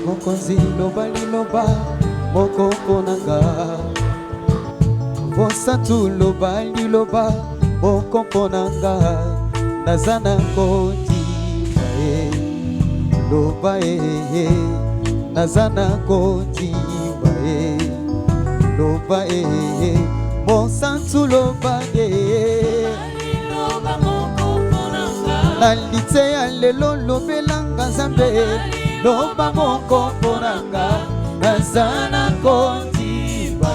Mokonzi loba liloba moko ponanga. Vosantu loba liloba moko ponanga. Nazana kontima loba nazana kontima loba Mosantu loba Nalite ya lelo lobelanga Nzambe loba moko ponanga nazana kontima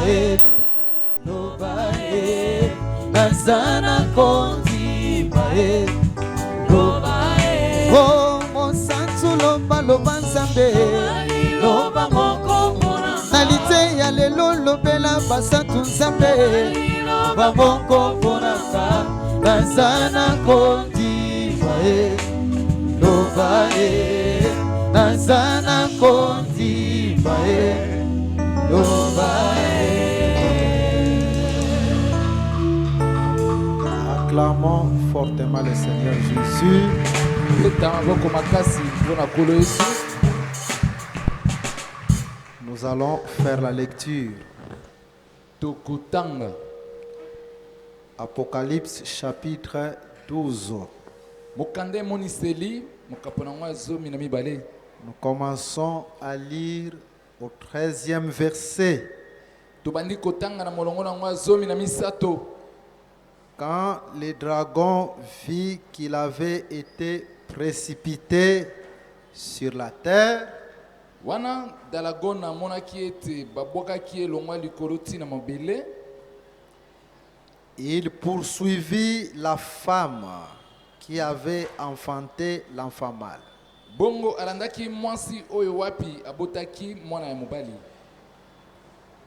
loba nazana kontima loba oh Mosantu loba loba Nzambe loba moko ponanga Nalite ya lelo lobela basantu Nzambe loba moko ponanga nazana kontima loba nazana kontima loba. Acclamons fortement le Seigneur Jésus. Nous allons faire la lecture. Apocalypse chapitre 12. Nous commençons à lire au 13e verset. Quand le dragon vit qu'il avait été précipité sur la terre, il poursuivit la femme qui avait enfanté l'enfant mâle.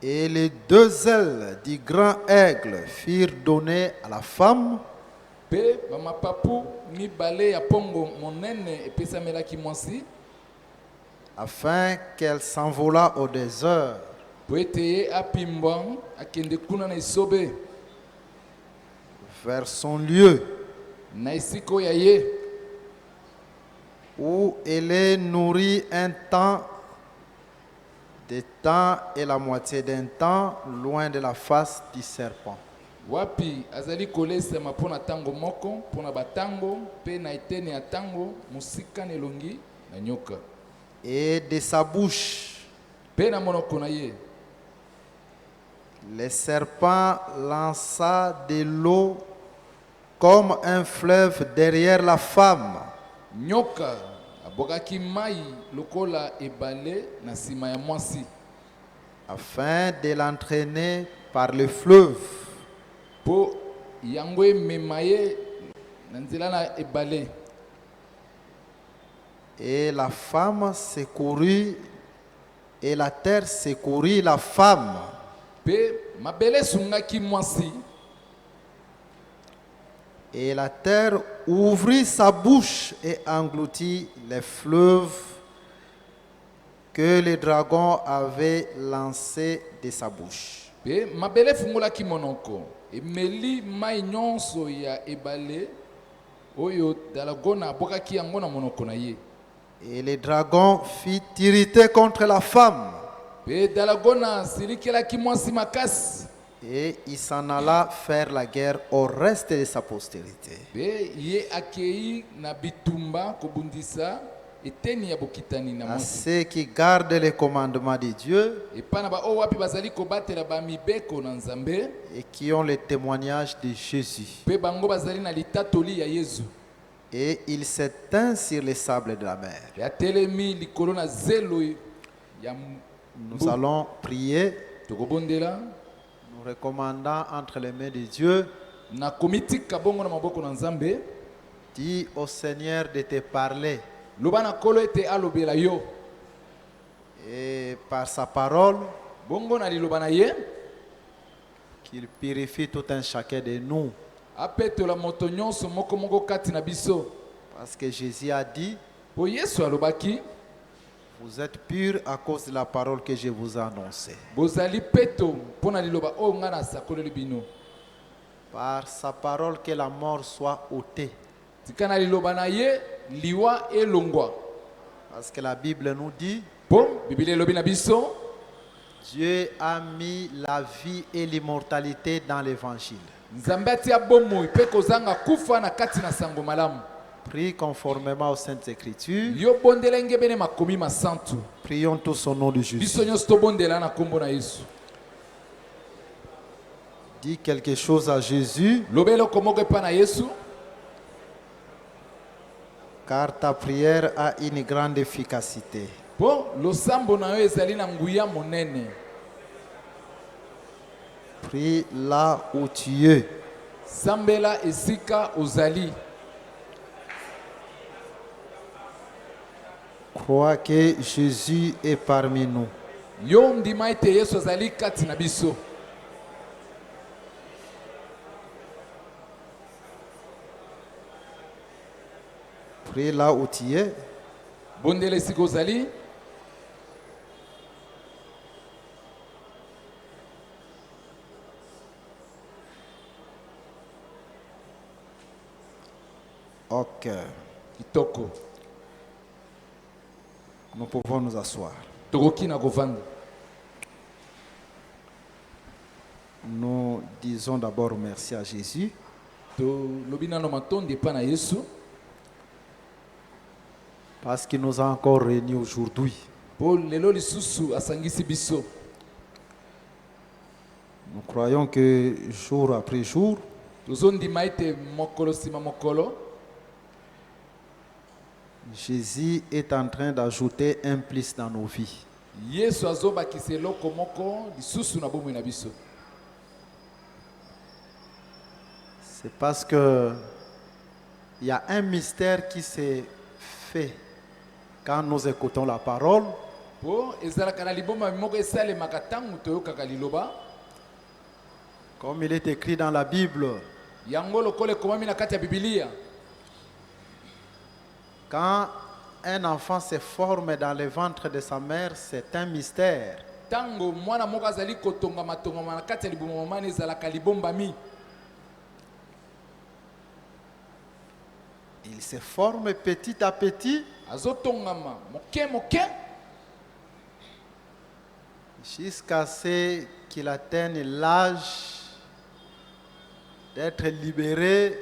Et les deux ailes du grand aigle furent données à la femme, afin qu'elle s'envolât au désert, vers son lieu, où elle est nourrie un temps, des temps et la moitié d'un temps, loin de la face du serpent. Et de sa bouche, le serpent lança de l'eau comme un fleuve derrière la femme, afin de l'entraîner par le fleuve. Et la femme secourut, et la terre secourut la femme. Et la terre ouvrit sa bouche et engloutit les fleuves que le dragon avait lancés de sa bouche. Et le dragon fit irriter contre la femme. Et il s'en alla faire la guerre au reste de sa postérité. À ceux qui gardent les commandements de Dieu et qui ont le témoignage de Jésus. Et il s'éteint sur les sables de la mer. Nous allons prier. Nous recommandons entre les mains de Dieu. Dis au Seigneur de te parler. Et par sa parole, qu'il purifie tout un chacun de nous. Parce que Jésus a dit, vous êtes purs à cause de la parole que je vous ai annoncée. Par sa parole, que la mort soit ôtée. Parce que la Bible nous dit, Bon, Bible lobi na biso. Dieu a mis la vie et l'immortalité dans l'évangile. Nzambe atia bomoi pe kozanga kufa na kati na sango malamu. Prie conformément aux Saintes Écritures. Yo bondela ngebene makomi masantu. Prions tous au nom de Jésus. Biso nyonso to bondela na kombo na Yesu. Dis quelque chose à Jésus, Lobelo komoko pa na Yesu. car ta prière a une grande efficacité. Bon, losambo na yo ezali na nguya monene. Prie là où tu es. Sambela esika ozali. Crois que Jésus est parmi nous. Yo ndima ete Yesu azali kati na biso. Prie là où tu es. Bondela esika ozali. Ok. Kitoko. Nous pouvons nous asseoir. Tokoki na kovanda. Nous disons d'abord merci à Jésus To lobina no matonde pa na Yesu. parce qu'il nous a encore réunis aujourd'hui. Po lelo lisusu asangisi biso. Nous croyons que jour après jour, Tozondima ete mokolo sima mokolo. Jésus est en train d'ajouter un plus dans nos vies. Yesu azobakisa eloko moko lisusu na bomoi na biso. C'est parce que il y a un mystère qui s'est fait quand nous écoutons la parole. Po ezalaka na liboma moko esalemaka ntango toyokaka liloba. Comme il est écrit dans la Bible, Yango lokola ekomami na kati ya Biblia. quand un enfant se forme dans le ventre de sa mère, c'est un mystère. Tango mwana moko azali kotongama tongama na kati ya liboma mama ezalaka libombami. Il se forme petit à petit Azotongama moke moke jusqu'à ce qu'il atteigne l'âge d'être libéré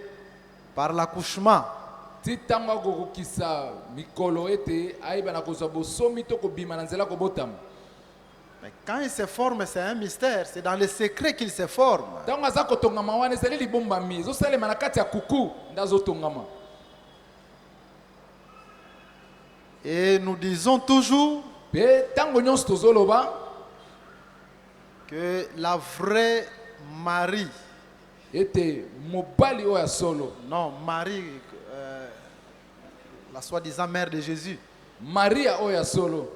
par l'accouchement. ti ntango akokokisa mikolo ete ayeba na kozwa bosomi to kobima na nzela kobotama. Mais quand il se forme, c'est un mystère. C'est dans le secret qu'il se forme. Ntango aza kotongama wana ezali libombami ezosalema na kati ya kuku nde azotongama. Et nous disons toujours Pe ntango nyonso tozoloba que la vraie Marie, ete mobali oyo ya solo, non, Marie, la soi-disant mère de Jésus, Maria oyo ya solo,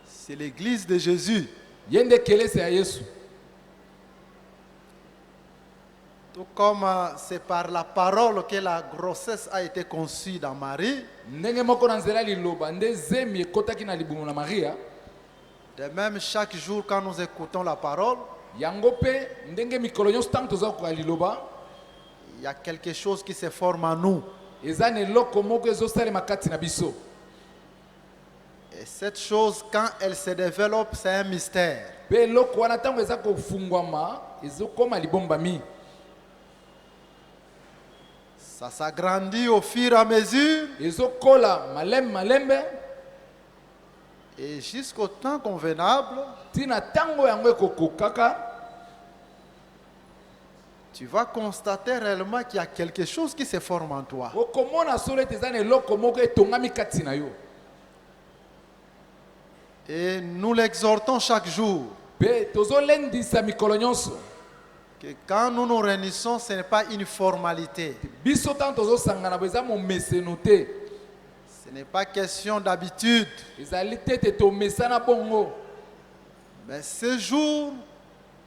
c'est l'église de Jésus. ye nde kelese ya Yesu. Tout comme c'est par la parole que la grossesse a été conçue dans Marie, Ndenge moko na nzela liloba nde zemi ekotaki na libumu na Maria. de même chaque jour quand nous écoutons la parole, Yango pe ndenge mikolo nyonso ntango toza kokoka liloba il y a quelque chose qui se forme en nous. eza na eloko moko ezosalema kati na biso. Et cette chose, quand elle se développe, c'est un mystère. Pe eloko wana ntango eza kofungwama ezokoma libombami. Ça s'agrandit au fur et à mesure Ezokola malembe malembe et jusqu'au temps convenable, tina ntango yango ekokokaka tu vas constater réellement qu'il y a quelque chose qui se forme en toi. okomona solo ete eza na eloko moko etongami kati na yo. Et nous l'exhortons chaque jour Pe tozolendisa mikolo nyonso que quand nous nous réunissons, ce n'est pas une formalité. biso ntango tozosangana bo eza momeseno te, Ce n'est pas question d'habitude. ezali te ete tomesana bongo. Mais ce jour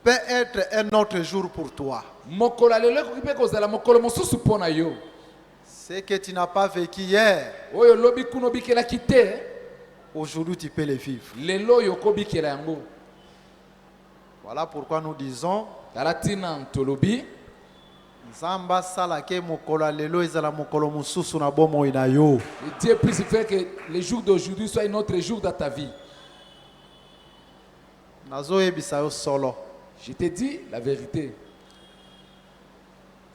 peut être un autre jour pour toi. Mokolo ya lelo ekoki mpe kozala mokolo mosusu mpo na yo. Ce que tu n'as pas vécu hier, Oyo lobi kuna obikelaki te, aujourd'hui tu peux le vivre. lelo oyo okobikela yango. Voilà pourquoi nous disons, Tala ntina tolobi Nzamba salake mokolo lelo ezala mokolo mususu na bomoi na yo. Et Dieu puisse faire que les jours d'aujourd'hui soient un autre jour dans ta vie. Nazo yebisa yo solo. Je te dis la vérité.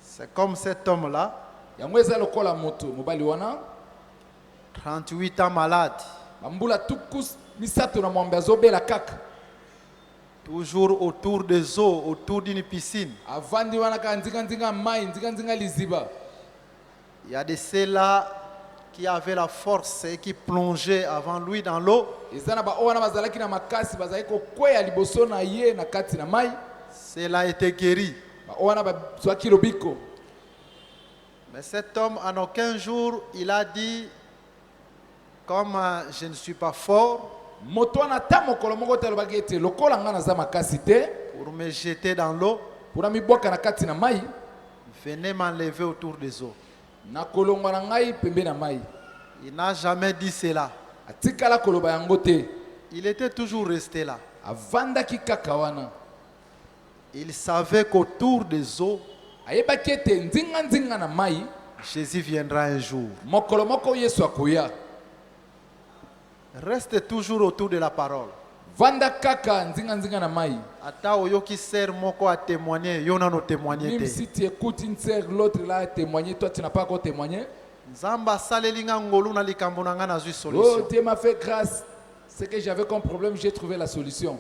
C'est comme cet homme-là, Yango eza lokola moto mobali wana 38 ans malade, bambula tukus misato na mwambe azobela kaka toujours autour des eaux, autour d'une piscine. avandi wana kaka nzinga mai nzinga liziba. Il y a de ceux-là qui avaient la force et qui plongeaient avant lui dans l'eau. eza na baoyo wana bazalaki na makasi bazalaki kokweya liboso na ye na kati na mai. Cela a été guéri. baoyo wana bazwaki lobiko. Mais cet homme, en aucun jour, il a dit, comme je ne suis pas fort, moto wana ta mokolo moko te alobaki ete lokola nga naza makasi te pour me jeter dans l'eau, mpona mibwaka na kati na mai venez m'enlever autour des eaux. nakolongwa na ngai pembe na mai. Il n'a jamais dit cela. atikala koloba yango te. Il était toujours resté là. avandaki kaka wana. Il savait qu'autour des eaux, ayebaki ete nzinga na mai Jésus viendra un jour. mokolo moko yesu akoya. Reste toujours autour de la parole. vanda kaka nzinga na mai. Ata oyoki ser moko a témoigner, yona no témoigner Même te. si tu écoutes une sœur, l'autre là a témoigné, toi tu n'as pas encore témoigné. Nzamba salelinga ngolu na likambo na nga na zwi Oh, solution. Dieu m'a fait grâce. Ce que j'avais comme problème, j'ai trouvé la solution.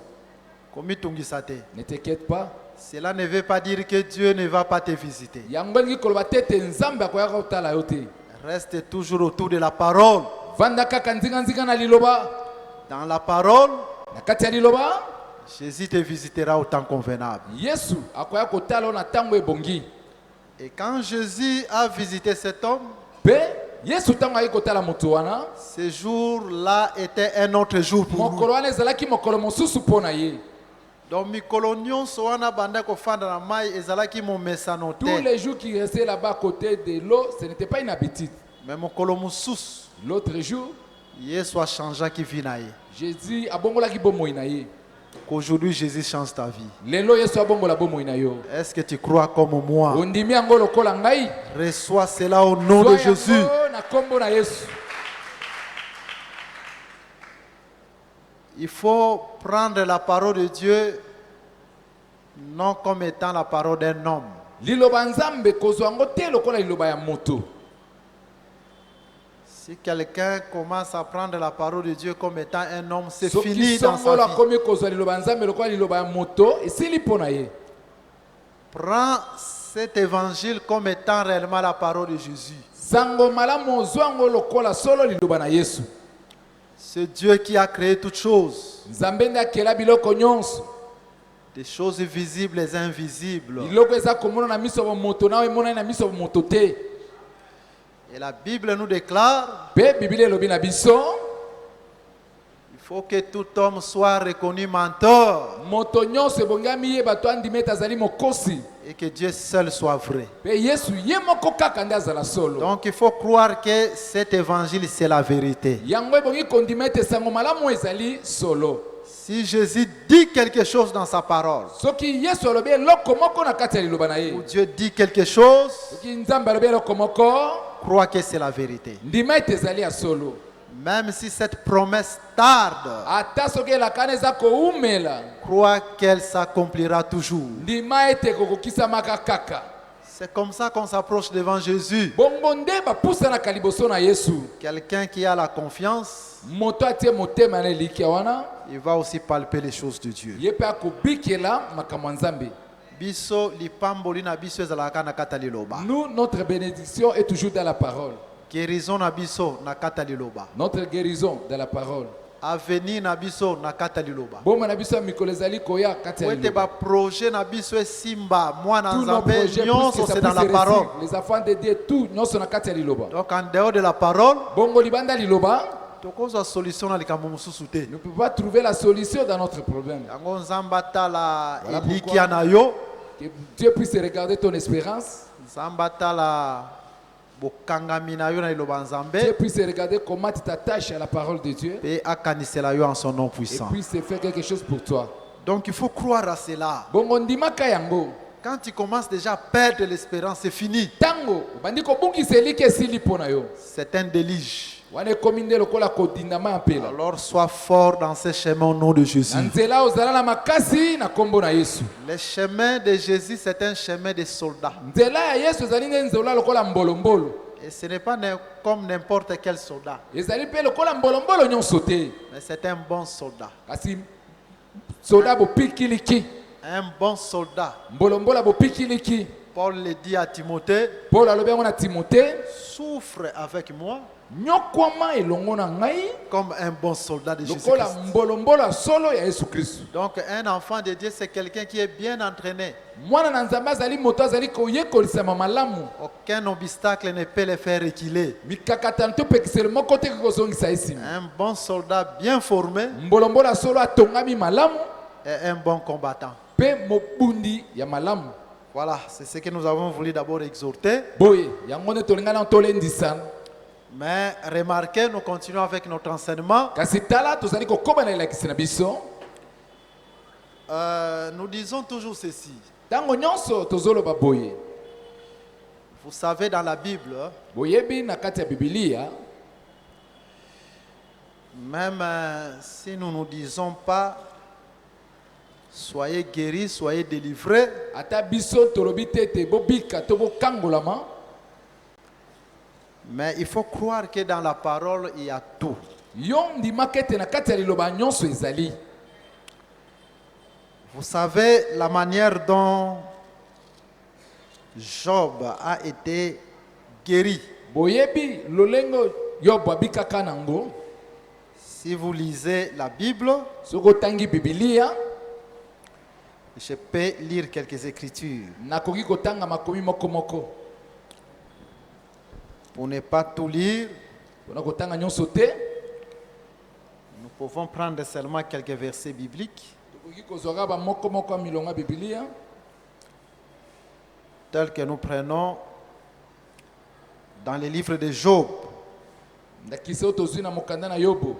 Komi tungisa te. Ne t'inquiète pas. Cela ne veut pas dire que Dieu ne va pas te visiter. Yangongi koloba tete nzambe akoya kotala yo te. Reste toujours autour de la parole. Vanda kaka nzinga na liloba. Dans la parole, Na kati ya liloba, Jésus te visitera au temps convenable. Yesu akoya kotala yo na tango ebongi. Et quand Jésus a visité cet homme, Pe Yesu tango ayi kotala moto wana, ce jour-là était un autre jour pour lui. mokolo wana ezalaki mokolo mosusu mpo na ye. Donc mikolo nyonso wana banda kofanda na mai ezalaki momesano Tous te. les jours qui restaient là-bas à côté de l'eau, ce n'était pas une habitude. Mais mokolo mususu, L'autre jour, Yesu a changé qui vit na ye. Jésus abongolaki bomoi na ye. Qu'aujourd'hui Jésus change ta vie. Lelo Yesu abongola bomoi na yo. Est-ce que tu crois comme moi? Ondimi yango lokola ngai. Reçois cela au nom de Zwa Jésus. yango na kombo na Yesu. Il faut prendre la parole de Dieu non comme étant la parole d'un homme. Liloba nzambe kozwa yango te lokola liloba ya moto. Si quelqu'un commence à prendre la parole de Dieu comme étant un homme, c'est Soki fini dans songolo sa vie. akomi kozwa liloba nzambe lokola liloba ya moto, esili mpo na ye. Prends cet évangile comme étant réellement la parole de Jésus. Sango malamu ozwa yango lokola solo liloba na Yesu. C'est Dieu qui a créé toutes choses, Nzambe nde akela biloko nyonso. des choses visibles et invisibles. Biloko eza komona na miso ya moto na emona na miso ya moto te. Et la Bible nous déclare, Pe Biblia elobi na biso, il faut que tout homme soit reconnu menteur moto nyonso ebongami ye bato andimi ete azali mokosi. et que Dieu seul soit vrai. Pe Yesu ye moko kaka nde azala solo. Donc il faut croire que cet évangile c'est la vérité. Yango ebongi kondima ete sango malamu ezali solo. Si Jésus dit quelque chose dans sa parole, Soki Yesu alobi eloko moko na kati ya liloba na ye. ou Dieu dit quelque chose, Soki Nzambe alobi eloko moko, crois que c'est la vérité. ndima ete ezali ya solo. Même si cette promesse tarde, Ata soki elakana eza koumela, crois qu'elle s'accomplira toujours. ndima ete ekokokisamaka kaka. C'est comme ça qu'on s'approche devant Jésus. Bongo nde bapusanaka liboso na Yesu. Quelqu'un qui a la confiance, Moto atie motema na elikia wana, il va aussi palper les choses de Dieu. ye mpe akobikela makambo ya Nzambe. Biso lipamboli na biso ezalaka na kata liloba. Nous, notre bénédiction est toujours dans la parole. Guérison na biso na kata liloba. Notre guérison dans la parole. Avenir na biso na kata liloba. Boma na biso ya mikolo ezali koya kati ya Wete liloba. ba projet na biso esimba mwana Tous nos nzambe projets, nyonso plus que ça c'est dans puisse la parole. réussir. Les enfants de Dieu, tout, nyonso na kati ya liloba. Donc en dehors de la parole, Bongo libanda liloba, tokozwa solution na likambo mosusu te. nous ne pouvons pas trouver la solution dans notre problème. Yango nzamba tala Voilà elikia na yo, Que Dieu puisse regarder ton espérance. nzamba tala bokangami na yo na liloba Dieu nzambe, puisse regarder comment tu t'attaches à la parole de Dieu. pe akanisela yo en son nom Et puissant. puisse faire quelque chose pour toi. Donc il faut croire à cela. Bongo ndimaka yango. Quand tu commences déjà à perdre l'espérance, c'est fini. Tango bandi kobungisa eliki esili mpo na yo C'est un déluge. wana ekomi nde lokola kodindama ya mpela. Alors sois fort dans ces chemins au nom de Jésus. Na nzela ozala na makasi na kombo na Yesu. Le chemin de Jésus, c'est un chemin de soldats. Nzela ya Yesu ezali nde nzela lokola mbolombolo. Et ce n'est pas comme n'importe quel soldat, Ezali mpe lokola mbolombolo nyonso te. mais c'est un bon soldat. Kasi soda bopikiliki. Un bon soldat. Mbolombolo bopikiliki. Paul le dit à Timothée, Paul alobi yango na Timothée, souffre avec moi nyokwama elongo na ngai comme un bon soldat de lokola Jésus-Christ. mbolombolo solo ya Yesu Kristo. Donc un enfant de Dieu, c'est quelqu'un qui est bien entraîné. Mwana na Nzambe azali moto azali koyekolisama malamu. Aucun obstacle ne peut le faire reculer. Mikakatano to pekiselo moko te kozongisa esimi. Un bon soldat bien formé Mbolombolo solo atongami malamu est un bon combattant. pe mobundi ya malamu. Voilà, c'est ce que nous avons voulu d'abord exhorter. Boye yango nde tolingana tolendisa. Mais remarquez, nous continuons avec notre enseignement. Kasi tala tozali kokoma na elakisi na biso. Nous disons toujours ceci. Tango nyonso tozoloba boye. Vous savez, dans la Bible, Boyebi na kati ya Biblia, même si nous ne disons pas soyez guéris, soyez délivrés, ata biso tolobi tete bobika to bokangolama, mais il faut croire que dans la parole, il y a tout. yo ndima kete na kati ya liloba nyonso ezali. Vous savez la manière dont Job a été guéri. Boyebi lolengo Yob abikaka nango. Si vous lisez la Bible, Soko tangi Biblia, je peux lire quelques écritures nakoki kotanga makomi moko moko. pour ne pas tout lire. Pona kotanga nyonso te, Nous pouvons prendre seulement quelques versets bibliques tokoki kozwaka ba moko moko ya milonga Biblia, tels que nous prenons dans les livres de Job. ndakisi oyo tozwi na mokanda na Yobo.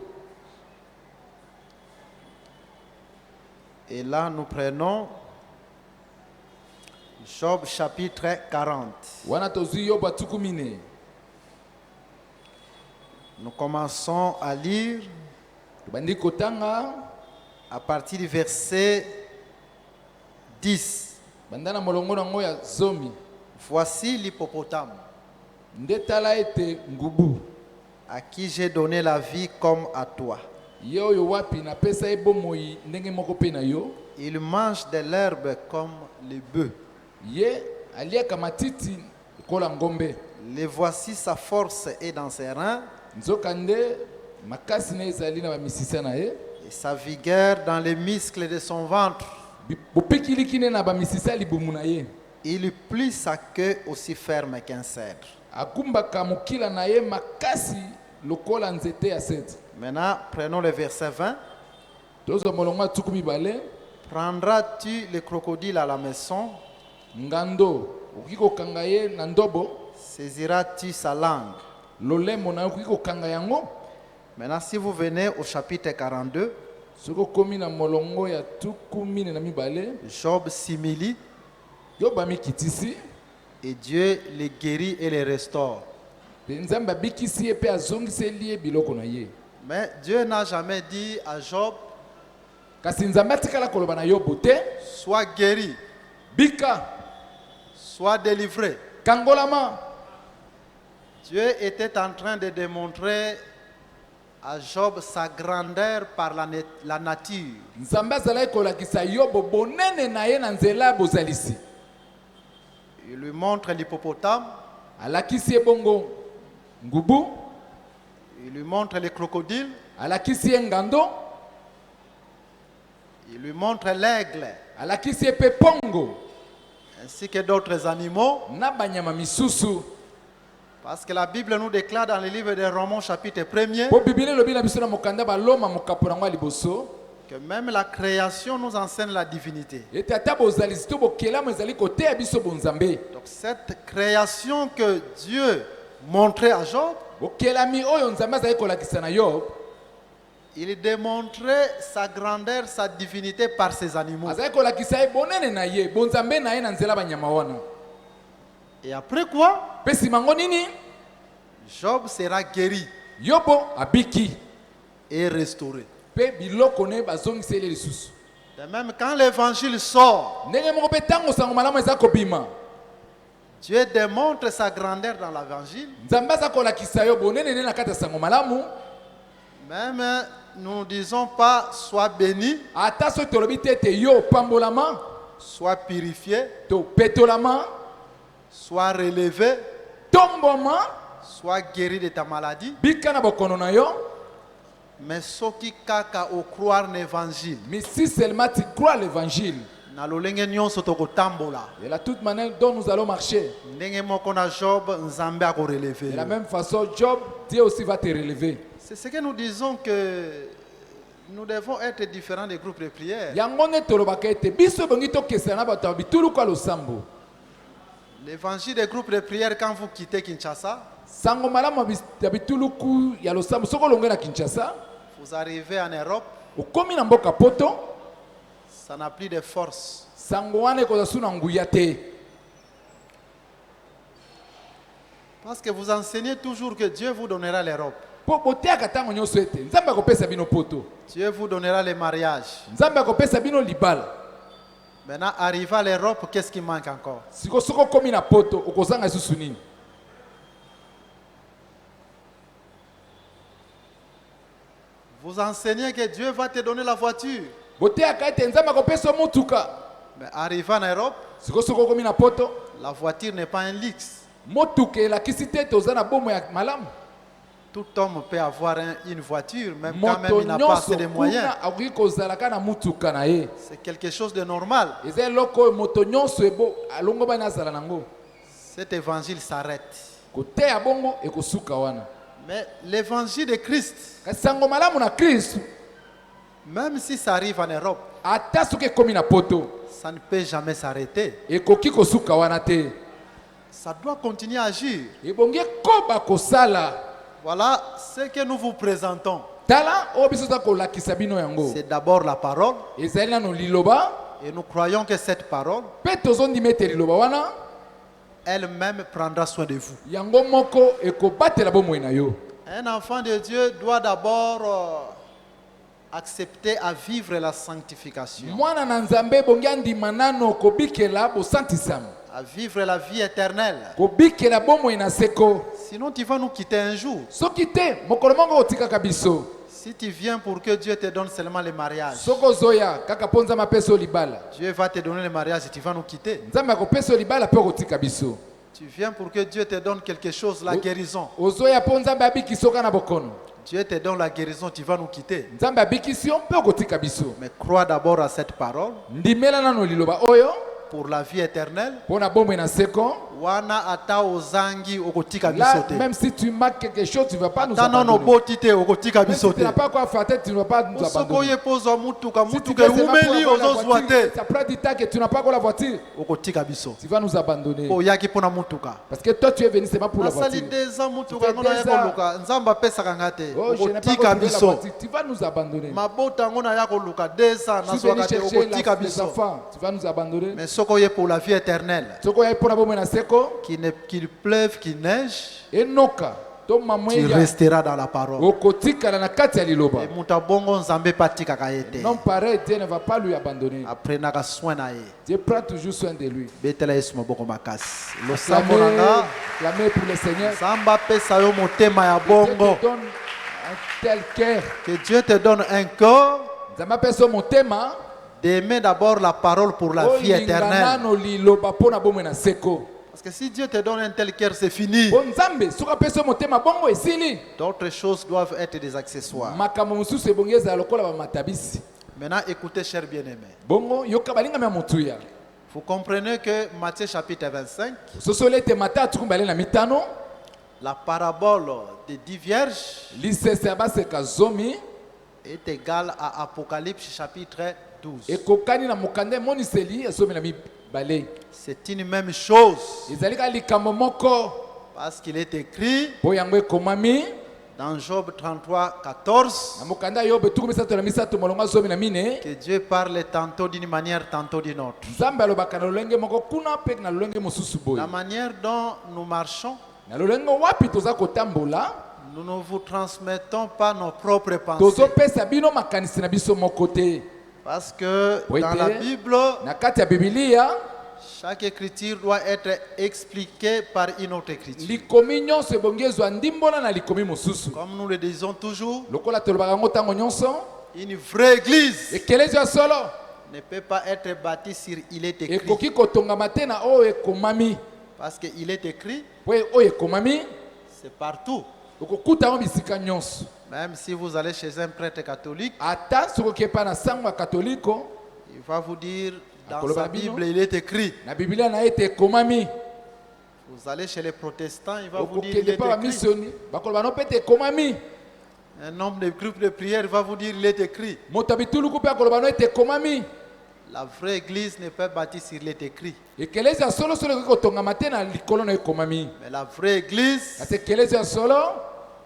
Et là, nous prenons Job chapitre 40. Wana tozwi Yobo atuku mine. Nous commençons à lire Tobandi kotanga à partir du verset 10. banda na molongo nango ya zomi. Voici l'hippopotame Nde tala ete ngubu. à qui j'ai donné la vie comme à toi. Ye oyo wapi napesa ye bomoi ndenge moko mpe na yo. Il mange de l'herbe comme les bœufs. Ye aliaka matiti kola ngombe. Le voici, sa force est dans ses reins Nzoka nde makasi na ezali na bamisisa na ye. et sa vigueur dans les muscles de son ventre. Bopikiliki ne na bamisisa libumu na ye. Il plie sa queue aussi ferme qu'un cèdre. Akumbaka mokila na ye makasi lokola nzete ya sete. Maintenant, prenons le verset 20. Tozwa molongo atuku mibale. Prendras-tu le crocodile à la maison? Ngando okoki kokanga ye na ndobo. Saisiras-tu sa langue? Lolemo na yo okoki kokanga yango. Maintenant, si vous venez au chapitre 42, Soki okomi na molongo ya tuku mine na mibale. Job s'humilie Yo bamikitisi. et Dieu le guérit et le restaure. Pe Nzambe abikisi ye mpe azongiseli ye biloko na ye. Mais Dieu n'a jamais dit à Job, Kasi Nzambe atikala koloba na Yobo te. sois guéri, Bika sois délivré. kangolama. Dieu était en train de démontrer à Job sa grandeur par la nature. Nzambe azalaki kolakisa Yobo bonene na ye na nzela ya bozalisi. Il lui montre l'hippopotame, Alakisi ye bongo ngubu. il lui montre le crocodile, Alakisi ye ngando. il lui montre l'aigle, Alakisi ye mpe pongo. ainsi que d'autres animaux. Na banyama misusu. Parce que la Bible nous déclare dans le livre de Romains chapitre 1er Po Biblia elobi na biso na mokanda baloma mokapo nango ya liboso. que même la création nous enseigne la divinité. Ete ata bozalisi to bokelamu ezali koteya biso bonzambe. Donc cette création que Dieu montrait à Job, Bokelami oyo Nzambe azali kolakisa na Yob. Il démontrait sa grandeur, sa divinité par ses animaux. azali kolakisa ye bonene na ye bonzambe na ye na nzela banyama wana. Et après quoi, Mpe nsima ngo nini Job sera guéri yobo abiki et restauré. mpe biloko ne bazongisa ele lisusu. De même, quand l'évangile sort, Ndenge moko mpe ntango sango malamu eza kobima Dieu démontre sa grandeur dans l'évangile. nzambe aza kolakisa yo bonene ne na kati ya sango malamu. Même nous ne disons pas sois béni, Ata soki tolobi te ete yo pambolama sois purifié, to petolama sois relevé, tomboma sois guéri de ta maladie. bika na bokono na yo. Mais ce qui kaka au croire l'évangile, Mais si seulement tu crois l'évangile, na lolenge nyonso tokotambola. de la toute manière dont nous allons marcher, Ndenge moko na Job, Nzambe ako relevé. de la même façon, Job, Dieu aussi va te relever. C'est ce que nous disons que nous devons être différents des groupes de prière. Yango ne tolobaka ete biso bongi tokesana na bato ya bituluka losambo. L'évangile des groupes de prière, quand vous quittez Kinshasa, Sango malamu ya bituluku ya losambo soko longe na Kinshasa, vous arrivez en Europe, okomi na mboka poto, ça n'a plus de force. sango wana ekozala su na nguya te. Parce que vous enseignez toujours que Dieu vous donnera l'Europe. Po boteaka ntango nyonso ete nzambe akopesa bino poto, Dieu vous donnera le mariage. nzambe akopesa bino libala. Maintenant, arrivé à l'Europe, qu'est-ce qui manque encore? Siko soko komi na poto okozanga lisusu nini? Vous enseignez que Dieu va te donner la voiture. Boteaka ete nzambe akopesa motuka. Mais arrivé en Europe, Siko soko komi na poto la voiture n'est pas un luxe. motuka elakisi te toza na bomo ya malamu. Tout homme peut avoir une voiture, même quand même Moto il n'a pas assez nyonso de moyens. kuna akoki kozalaka na mutuka na ye. C'est quelque chose de normal. Eza eloko oyo moto nyonso ebo alongo bani azala nango. Cet évangile s'arrête. Koteya bongo ekosuka wana. Mais l'évangile de Christ, Kasi sango malamu na Kristo même si ça arrive en Europe, ata soki ekomi na poto ça ne peut jamais s'arrêter. ekoki kosuka wana te. Ça doit continuer à agir. Ebongi koba kosala. Voilà ce que nous vous présentons. Tala oyo biso toza kolakisa bino yango. C'est d'abord la parole. Ezali nano liloba Et nous croyons que cette parole, mpe tozondima ete liloba wana elle-même prendra soin de vous. yango moko ekobatela bomoi na yo. Un enfant de Dieu doit d'abord accepter à vivre la sanctification, Mwana na nzambe ebongi andima nano kobikela bosantisama, à vivre la vie éternelle. kobikela bomoi na seko. Sinon, tu vas nous quitter un jour. Soki te mokolo moko otikaka biso. Si tu viens pour que Dieu te donne seulement le mariage, Soko ozoya kaka mpo nzambe apesa yo libala, Dieu va te donner le mariage et tu vas nous quitter. nzambe akopesa yo libala mpe okotika biso. Tu viens pour que Dieu te donne quelque chose, la guérison. Ozoya mpo nzambe abikisi yo kaka na bokono, Dieu te donne la guérison, tu vas nous quitter. nzambe abikisi yo mpe okotika biso. Mais crois d'abord à cette parole Ndimela nano liloba oyo pour la vie éternelle. mpo na bomoi na seko. Wana ata ozangi okotika Là, biso te. même si tu marques quelque chose, tu ne vas pas nous Ata nono abandonner. boti te okotika Même biso si tu te. n'as pas quoi faire, tu ne vas pas nous Soko abandonner. ye pozwa mutuka, Si tu mutuka veux seulement umeli pour avoir la ozozwa voiture, te. ça prend du temps que tu n'as pas encore la voiture, Okotika biso. tu vas nous abandonner. Oyaki pona mutuka. Parce que toi, tu es venu seulement pour la Asali voiture. deza mutuka Ça fait ngona deux ya ans. koluka. Nzamba apesaka nga te. Oh, je n'ai pas Okotika encore trouvé la biso. voiture. Tu vas nous abandonner. Mabota ngona ya koluka deza Si tu es venu nazwaka te chercher okotika les biso. enfants, tu vas nous abandonner. Mais soko ye pour la vie éternelle. Soko ya pona bomoi na seko, Qu'il pleuve, qu'il neige, enoka, to tu mamweya, resteras dans la parole. okotikala na kati ya liloba. Et mutabongo nzambe patikaka ye te. Non pareil, Dieu ne va pas lui abandonner. Aprenaka soin na ye. Dieu prend toujours soin de lui. Betela yesu maboko makasi. Losambo na nga. Clamez pour le Seigneur. Nzamba apesa yo motema ya Dieu bongo. te donne un tel cœur. Que Dieu te donne un corps Nzambe apesa motema d'aimer d'abord la parole pour la vie éternelle. olingana liloba pona bomoi na seko. Parce que si Dieu te donne un tel cœur, c'est fini. Po Nzambe soki apesa motema bongo esili. D'autres choses doivent être des accessoires. Makambo mosusu ebongi ezala lokola bamatabisi. Maintenant, écoutez, chers bien-aimés. Bongo yoka balingami ya motuya. Vous comprenez que Matthieu chapitre 25, Sosolo ete Matayo tukumbale na mitano, la parabole des 10 vierges lisese ya baseka zomi est égale à Apocalypse chapitre 12. ekokani na mokanda emoniseli ya zomi na mibale. C'est une même chose. Ezali kaka likambo moko Parce qu'il est écrit po yango ekomami dans Job 33, 14, na mokanda Yob tuku misato na misato molongo zomi na mine que Dieu parle tantôt d'une manière, tantôt d'une autre. nzambe alobaka na lolenge moko kuna mpe na lolenge mosusu boye La manière dont nous marchons, na lolenge wapi toza kotambola nous ne vous transmettons pas nos propres pensées. tozopesa bino makanisi na biso moko te Parce que Oui, dans la te. Bible, na kati ya bibilia chaque écriture doit être expliquée par une autre écriture. likomi nyonso ebongi ezwa ndimbola na likomi mosusu Comme nous le disons toujours, lokola tolobaka yango ntango nyonso une vraie église ekelezo ya solo ne peut pas être bâtie sur il est écrit. ekoki kotongama te na oyo ekomami Parce qu'il est écrit, po oyo ekomami c'est partout. okokuta yango bisika nyonso Même si vous allez chez un prêtre catholique, ata soki oke epai na sango ya katoliko il va vous dire, dans Akoloba sa bino. Bible, il est écrit. na bibilia na ye ete ekomami Vous allez chez les protestants, il va vous dire, il okokende est mpa écrit. bamisioni bakoloba no mpe ete ekomami Un homme de groupe de prière, il va vous dire, il est écrit. moto ya bituluku mpe akoloba no ete ekomami La vraie église n'est pas bâtie sur il est écrit. ekelezo ya solosolo ekoki kotongama te na likolo na ekomami Mais la vraie église kasi ekelezo ya solo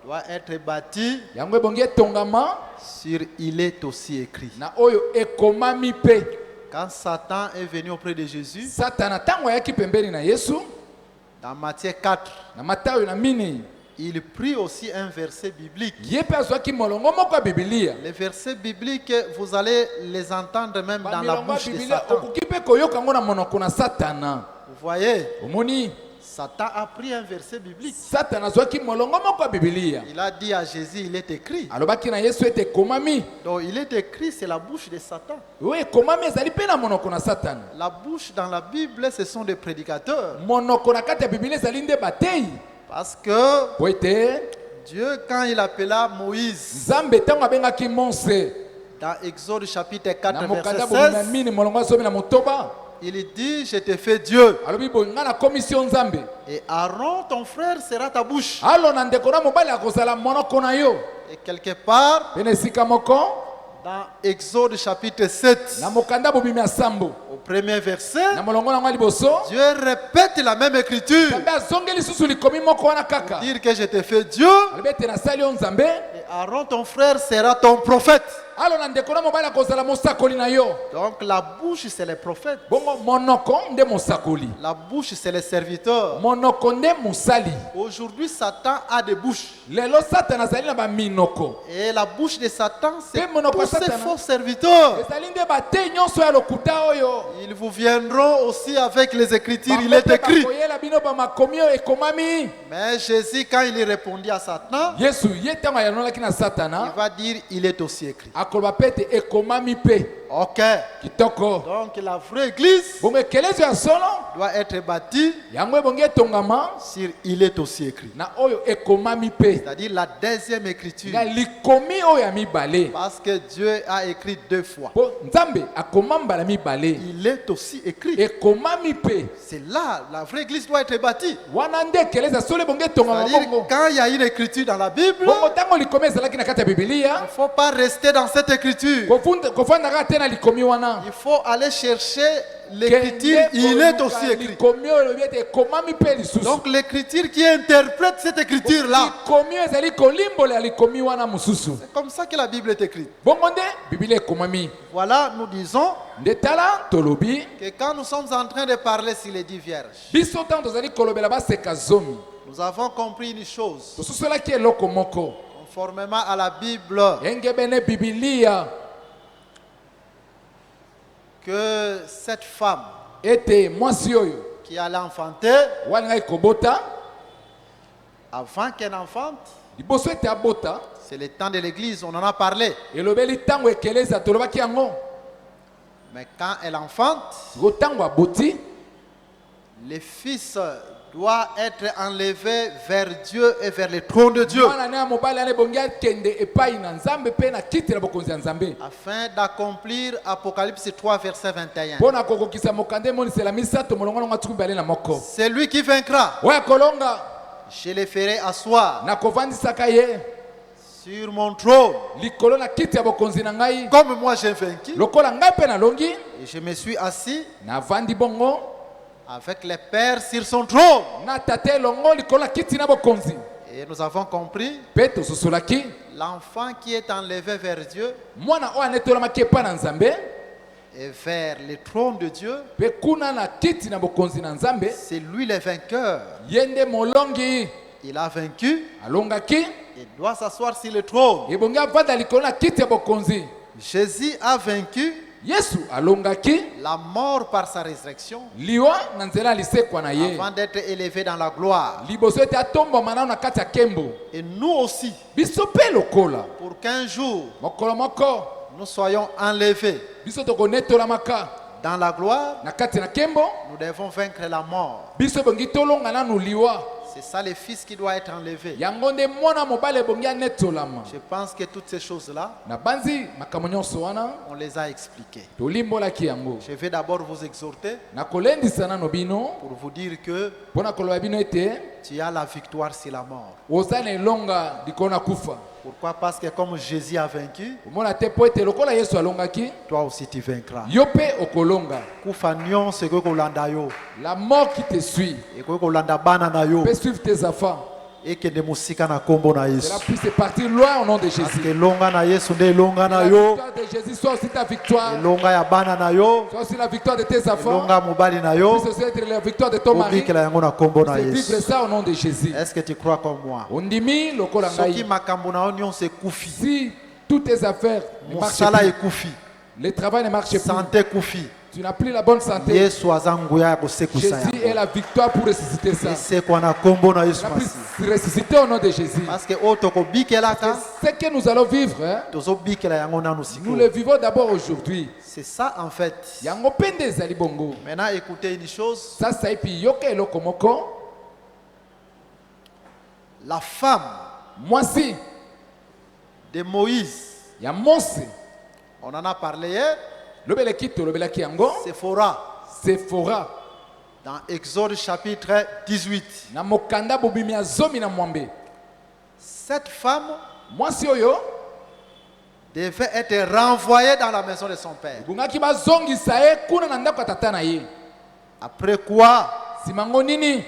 doit être bâtie yango ebongi etongama sur il est aussi écrit. na oyo ekomami mpe Quand Satan est venu auprès de Jésus, satana ntango ayaki pembeni na yesu dans Matthieu 4, na matayo na minei il prit aussi un verset biblique. ye mpe azwaki molongo moko ya bibilia Les versets bibliques, vous allez les entendre même dans la bamilongo ya bouche de bibilia Satan. okoki mpe koyoka yango na monoko na satana Vous voyez, omoni Satan a pris un verset biblique. satana azwaki molongo moko ya bibilia Il a dit à Jésus, il est écrit. alobaki na yesu ete ekomami Donc il est écrit, c'est la bouche de Satan. oyo ekomami ezali mpe na monoko na satana La bouche dans la Bible, ce sont des prédicateurs. monoko na kati ya bibilia ezali nde bateyi Parce que po ete Dieu, quand il appela Moïse, nzambe ntango abengaki mose dans Exode chapitre 4, na verset mokanda bomi na 16, mini molongo ya zomi na motoba il dit, je te fais Dieu. alobi boye ngai nakomisi yo nzambe Et Aaron, ton frère, sera ta bouche. alo na ndeko na mobali akozala monoko na yo Et quelque part, mpe na esika moko dans Exode chapitre 7, na mokanda bobimi ya sambo au premier verset, na molongo nango ya liboso Dieu répète la même écriture. nzambe azongeli lisusu likomi moko wana kaka Dire que je te fais Dieu, alobi ete nasali yo nzambe et Aaron, ton frère, sera ton prophète. alo na ndeko na mobali akozala mosakoli na yo Donc la bouche, c'est les prophètes. bongo monoko nde mosakoli La bouche, c'est les serviteurs. monoko nde mosali Aujourd'hui, Satan a des bouches. lelo satana azali na baminoko Et la bouche de Satan, c'est Et mon tous ces Satan, faux serviteurs. ezali nde bateyi nyonso ya lokuta oyo Ils vous viendront aussi avec les écritures. Il est écrit. bakoyela bino bamakomi oyo ekomami Mais Jésus, quand il répondit à Satan, yesu ye ntango ayanolaki na il satana va dire, il est aussi écrit. akoloba mpe ete ekomami mpe Ok. kitoko Donc la vraie église bongo ekelezo ya solo doit être bâtie yango ebongi etongama sur il est aussi écrit. na oyo ekomami mpe C'est-à-dire la deuxième écriture. na likomi oyo ya mibale Parce que Dieu a écrit deux fois. mpo nzambe akoma mbala mibale Il est aussi écrit. ekomami mpe C'est là, la vraie église doit être bâtie. wana nde ekelezo ya solo ebongi etongama C'est-à-dire bongo quand il y a une écriture dans la Bible, bongo ntango likomi ezalaki na kati ya il bibilia ne faut pas rester dans cette écriture. kofandaka te na likomi wana Il faut aller chercher l'écriture. Il est aussi écrit. likomi oyo elobi ete ekomami mpe lisusu Donc l'écriture qui interprète cette écriture-là, likomi oyo ezali kolimbola likomi wana mosusu c'est comme ça que la Bible est écrite. bongo nde bibilia ekomami Voilà, nous disons nde tala tolobi que quand nous sommes en train de parler sur les 10 vierges, biso ntango tozali kolobela baseka zomi nous avons compris une chose. tososolaki eloko moko Conformément à la Bible, engebene bibilia que cette femme ete mwasi oyo qui allait enfanter, walingai kobota avant qu'elle enfante, liboso ete abota c'est le temps de l'église, on en a parlé. elobeli ntango ekeleza tolobaki yango Mais quand elle enfante, siko ntango aboti le fils doit être enlevé vers Dieu et vers le trône de Dieu, mwana ne ya mobali wana ebongi akende epai na nzambe mpe na kiti na bokonzi ya nzambe afin d'accomplir Apocalypse 3, verset 21. mpo na kokokisa mokanda emonisela misato molongo nango atuku mibale na moko C'est lui qui vaincra. oyo akolonga Je le ferai asseoir nakovandisaka ye sur mon trône, likolo na kiti ya bokonzi na ngai comme moi j'ai vaincu. lokola ngai mpe nalongi Et je me suis assis navandi bongo avec les pères sur son trône. na tata elongo likolo na kiti na bokonzi Et nous avons compris, mpe tososolaki l'enfant qui est enlevé vers Dieu mwana oyo anetolamaki epai na nzambe et vers le trône de Dieu, mpe kuna na kiti na bokonzi na nzambe c'est lui le vainqueur. ye nde molongi Il a vaincu alongaki et doit s'asseoir sur le trône. ebongi avanda likolo na kiti ya bokonzi. Jésus a vaincu Yesu alongaki la mort par sa résurrection liwa na nzela ya lisekwa na ye avant d'être élevé dans la gloire. liboso ete atombama nano na kati ya nkembo. Et nous aussi, Biso mpe lokola pour qu'un jour mokolo moko nous soyons enlevés biso tokonetolamaka dans la gloire, na kati na nkembo, nous devons vaincre la mort. biso ebongi tolonga nanu liwa. C'est ça le Fils qui doit être enlevé. Yango nde mwana mobali ebongi anetolama. Je pense que toutes ces choses-là, Na banzi makambo nyonso wana on les a expliquées. tolimbolaki yango. Je vais d'abord vous exhorter Nakolendisa nano bino pour vous dire que mpona koloba bino ete tu as la victoire sur la mort. oza na elonga likolo na kufa. Pourquoi? Parce que comme Jésus a vaincu, omona te mpo ete lokola yesu alongaki toi aussi tu vaincras. yo mpe okolonga. Kufa nyonso ekoki kolanda yo, La mort qui te suit ekoki kolanda bana na yo, peut suivre tes enfants. ekende mosika na kombo na Cela Yesu. puisse partir loin au nom de Parce que Jésus. elonga na Yesu nde elonga na La yo, victoire de Jésus soit aussi ta victoire. elonga ya bana na yo, Soit aussi la victoire de tes enfants. elonga mobali na yo, Puisse aussi être la victoire de ton mari. obikela yango na kombo na C'est vivre Yesu. ça au nom de Jésus. Est-ce que tu crois comme moi? Ondimi lokola Soki ngai. makambo na yo nyonso ekufi, Si toutes tes affaires ne marchent mosala plus, ekufi, le travail ne marche plus, santé ekufi, tu n'as plus la bonne santé, Yesu aza nguya ya kosekusa Jésus est yango. la victoire pour ressusciter ça. esekwa na kombo na Tu Yesu as masi. pu ressusciter au nom de Jésus. Parce que oyo tokobikelaka, Ce que nous allons vivre, hein, tozobikela yango nanu nous le sikoyo. vivons d'abord aujourd'hui. C'est ça en fait. Yango pende ezali bongo. Maintenant écoutez une chose, Sasa epi yoka eloko moko. la femme Mwasi de Moïse, ya Mose on en a parlé hier, lobelaki tolobelaki yango Séphora, Sephora dans Exode chapitre 18. na mokanda bobimi ya zomi na mwambe. Cette femme Mwasi oyo devait être renvoyée dans la maison de son père. bungaki bazongisa ye kuna na ndako ya tata na ye. Après quoi, Simango nini?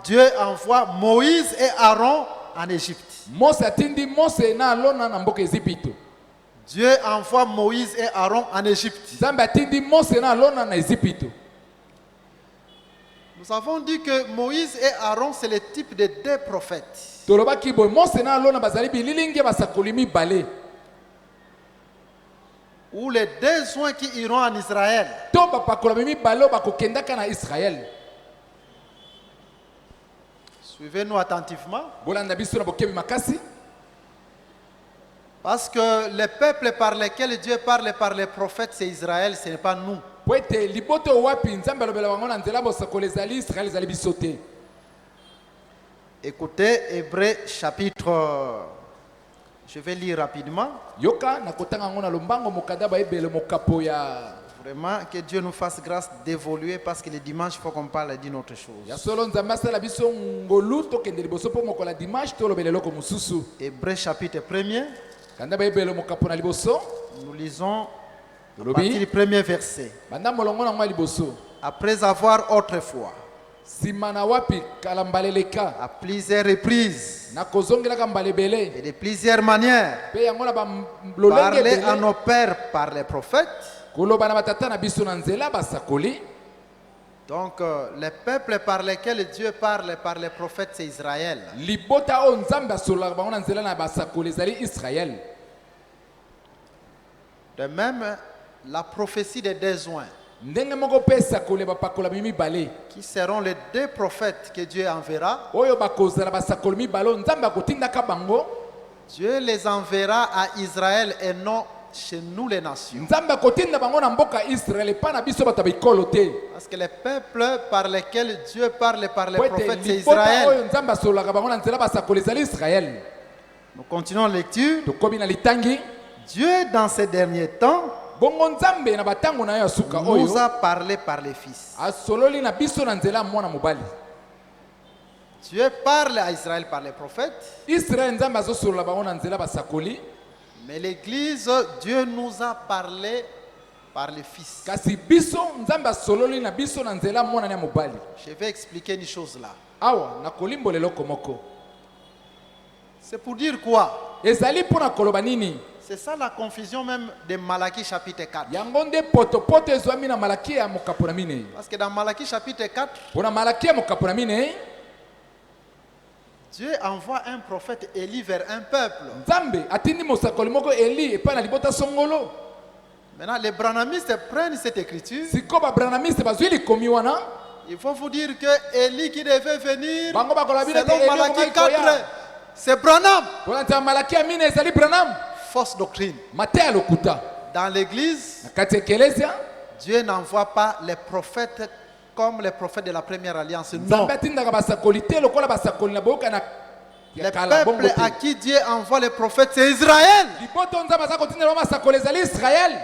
Dieu envoie Moïse et Aaron en Égypte. Mose atindi Mose na alona na mboka Ezipito. Dieu envoie Moïse et Aaron en Égypte. Nzambe atindi Mose na alona na Ezipito. Nous avons dit que Moïse et Aaron, c'est le type de deux prophètes. Tolobaki boy Mose na alona bazali bililingi basakoli mibale. Ou les deux soins qui iront en Israël. To bapakola mibale oyo bakokendaka na Israël. Suivez-nous attentivement. Bolanda biso na bokebi makasi. Parce que le peuple par lequel Dieu parle par les prophètes, c'est Israël, ce n'est pas nous. Po ete liboto wapi nzambe alobela bango na nzela bosakoli ezali Israël ezali biso te. Écoutez, Hébreux chapitre, je vais lire rapidement. Yoka na kotanga yango na lombango mokada bayebele mokapo ya Vraiment, que Dieu nous fasse grâce d'évoluer parce que le dimanche, il faut qu'on parle d'une autre ya chose. solo nzambe asala biso ngolu tokende liboso mpo mokola dimanche tolobela eloko mosusu. Hébreux chapitre 1er, Kanda bayebele mokapo na liboso. nous lisons à Tolobi. partir du premier verset. Banda molongo na ngwa liboso. Après avoir autrefois, Sima na wapi kala mbaleleka. à plusieurs reprises Na kozongelaka mbalebele. et de plusieurs manières, Pe yango na lolenge parlé à ebele. nos pères par les prophètes. Koloba na batata na biso na nzela basakoli. Donc, le peuple par lequel Dieu parle par les prophètes, c'est Israël. Libota o nzambe asololaka bango na nzela na basakoli ezali Israël. De même, la prophétie des deux oints, Ndenge moko pe sakoli bapakola mibale. qui seront les deux prophètes que Dieu enverra. Oyo bakozala basakoli mibale nzambe akotindaka bango. Dieu les enverra à Israël et non chez nous les nations. Nzambe akotinda bango na mboka Israël epa na biso bato bikolo te. Parce que le peuple par lequel Dieu parle par les Po ete prophètes, c'est libota Israël. oyo nzambe asololaka bango na nzela basakoli ezali Israël. Nous continuons la lecture. Tokomi na litangi. Dieu, dans ces derniers temps, Bongo nzambe na batango na yo ya suka nous oyo a parlé par les fils. asololi na biso na nzela ya mwana mobali. Dieu parle à Israël par les prophètes, Israël nzambe azosolola bango na nzela basakoli. mais l'Église, Dieu nous a parlé par les fils. Kasi biso nzambe asololi na biso na nzela ya mwana ya mobali. Je vais expliquer une chose là. awa na kolimbola eloko moko C'est pour dire quoi? ezali mpona koloba nini C'est ça la confusion même de Malachie chapitre 4. yango nde potopoto ezwami na malaki ya mokapo na minei Parce que dans Malachie chapitre 4, mpona malaki ya mokapo na minei Dieu envoie un prophète Élie vers un peuple. nzambe atindi mosakoli moko eli epai na libota songolo Maintenant, les branhamistes prennent cette écriture. sikoyo babranamiste bazwi likomi wana Il faut vous dire que Élie qui devait venir, bango bakoloba bino te selon eli Malachie okomaki 4, koya c'est Branham. mpona nzambe malaki ya mine ezali branam Fausse doctrine. mateya ya lokuta Dans l'église, na kati ya ekelesia Dieu n'envoie pas les prophètes comme les prophètes de la première alliance. Non. nzambe atindaka basakoli te lokola basakoli na boyoka na Les ya kala bongo peuples à te qui Dieu envoie les prophètes, c'est Israël. liboto nzambe aza kotindela ba masakoli ezali israele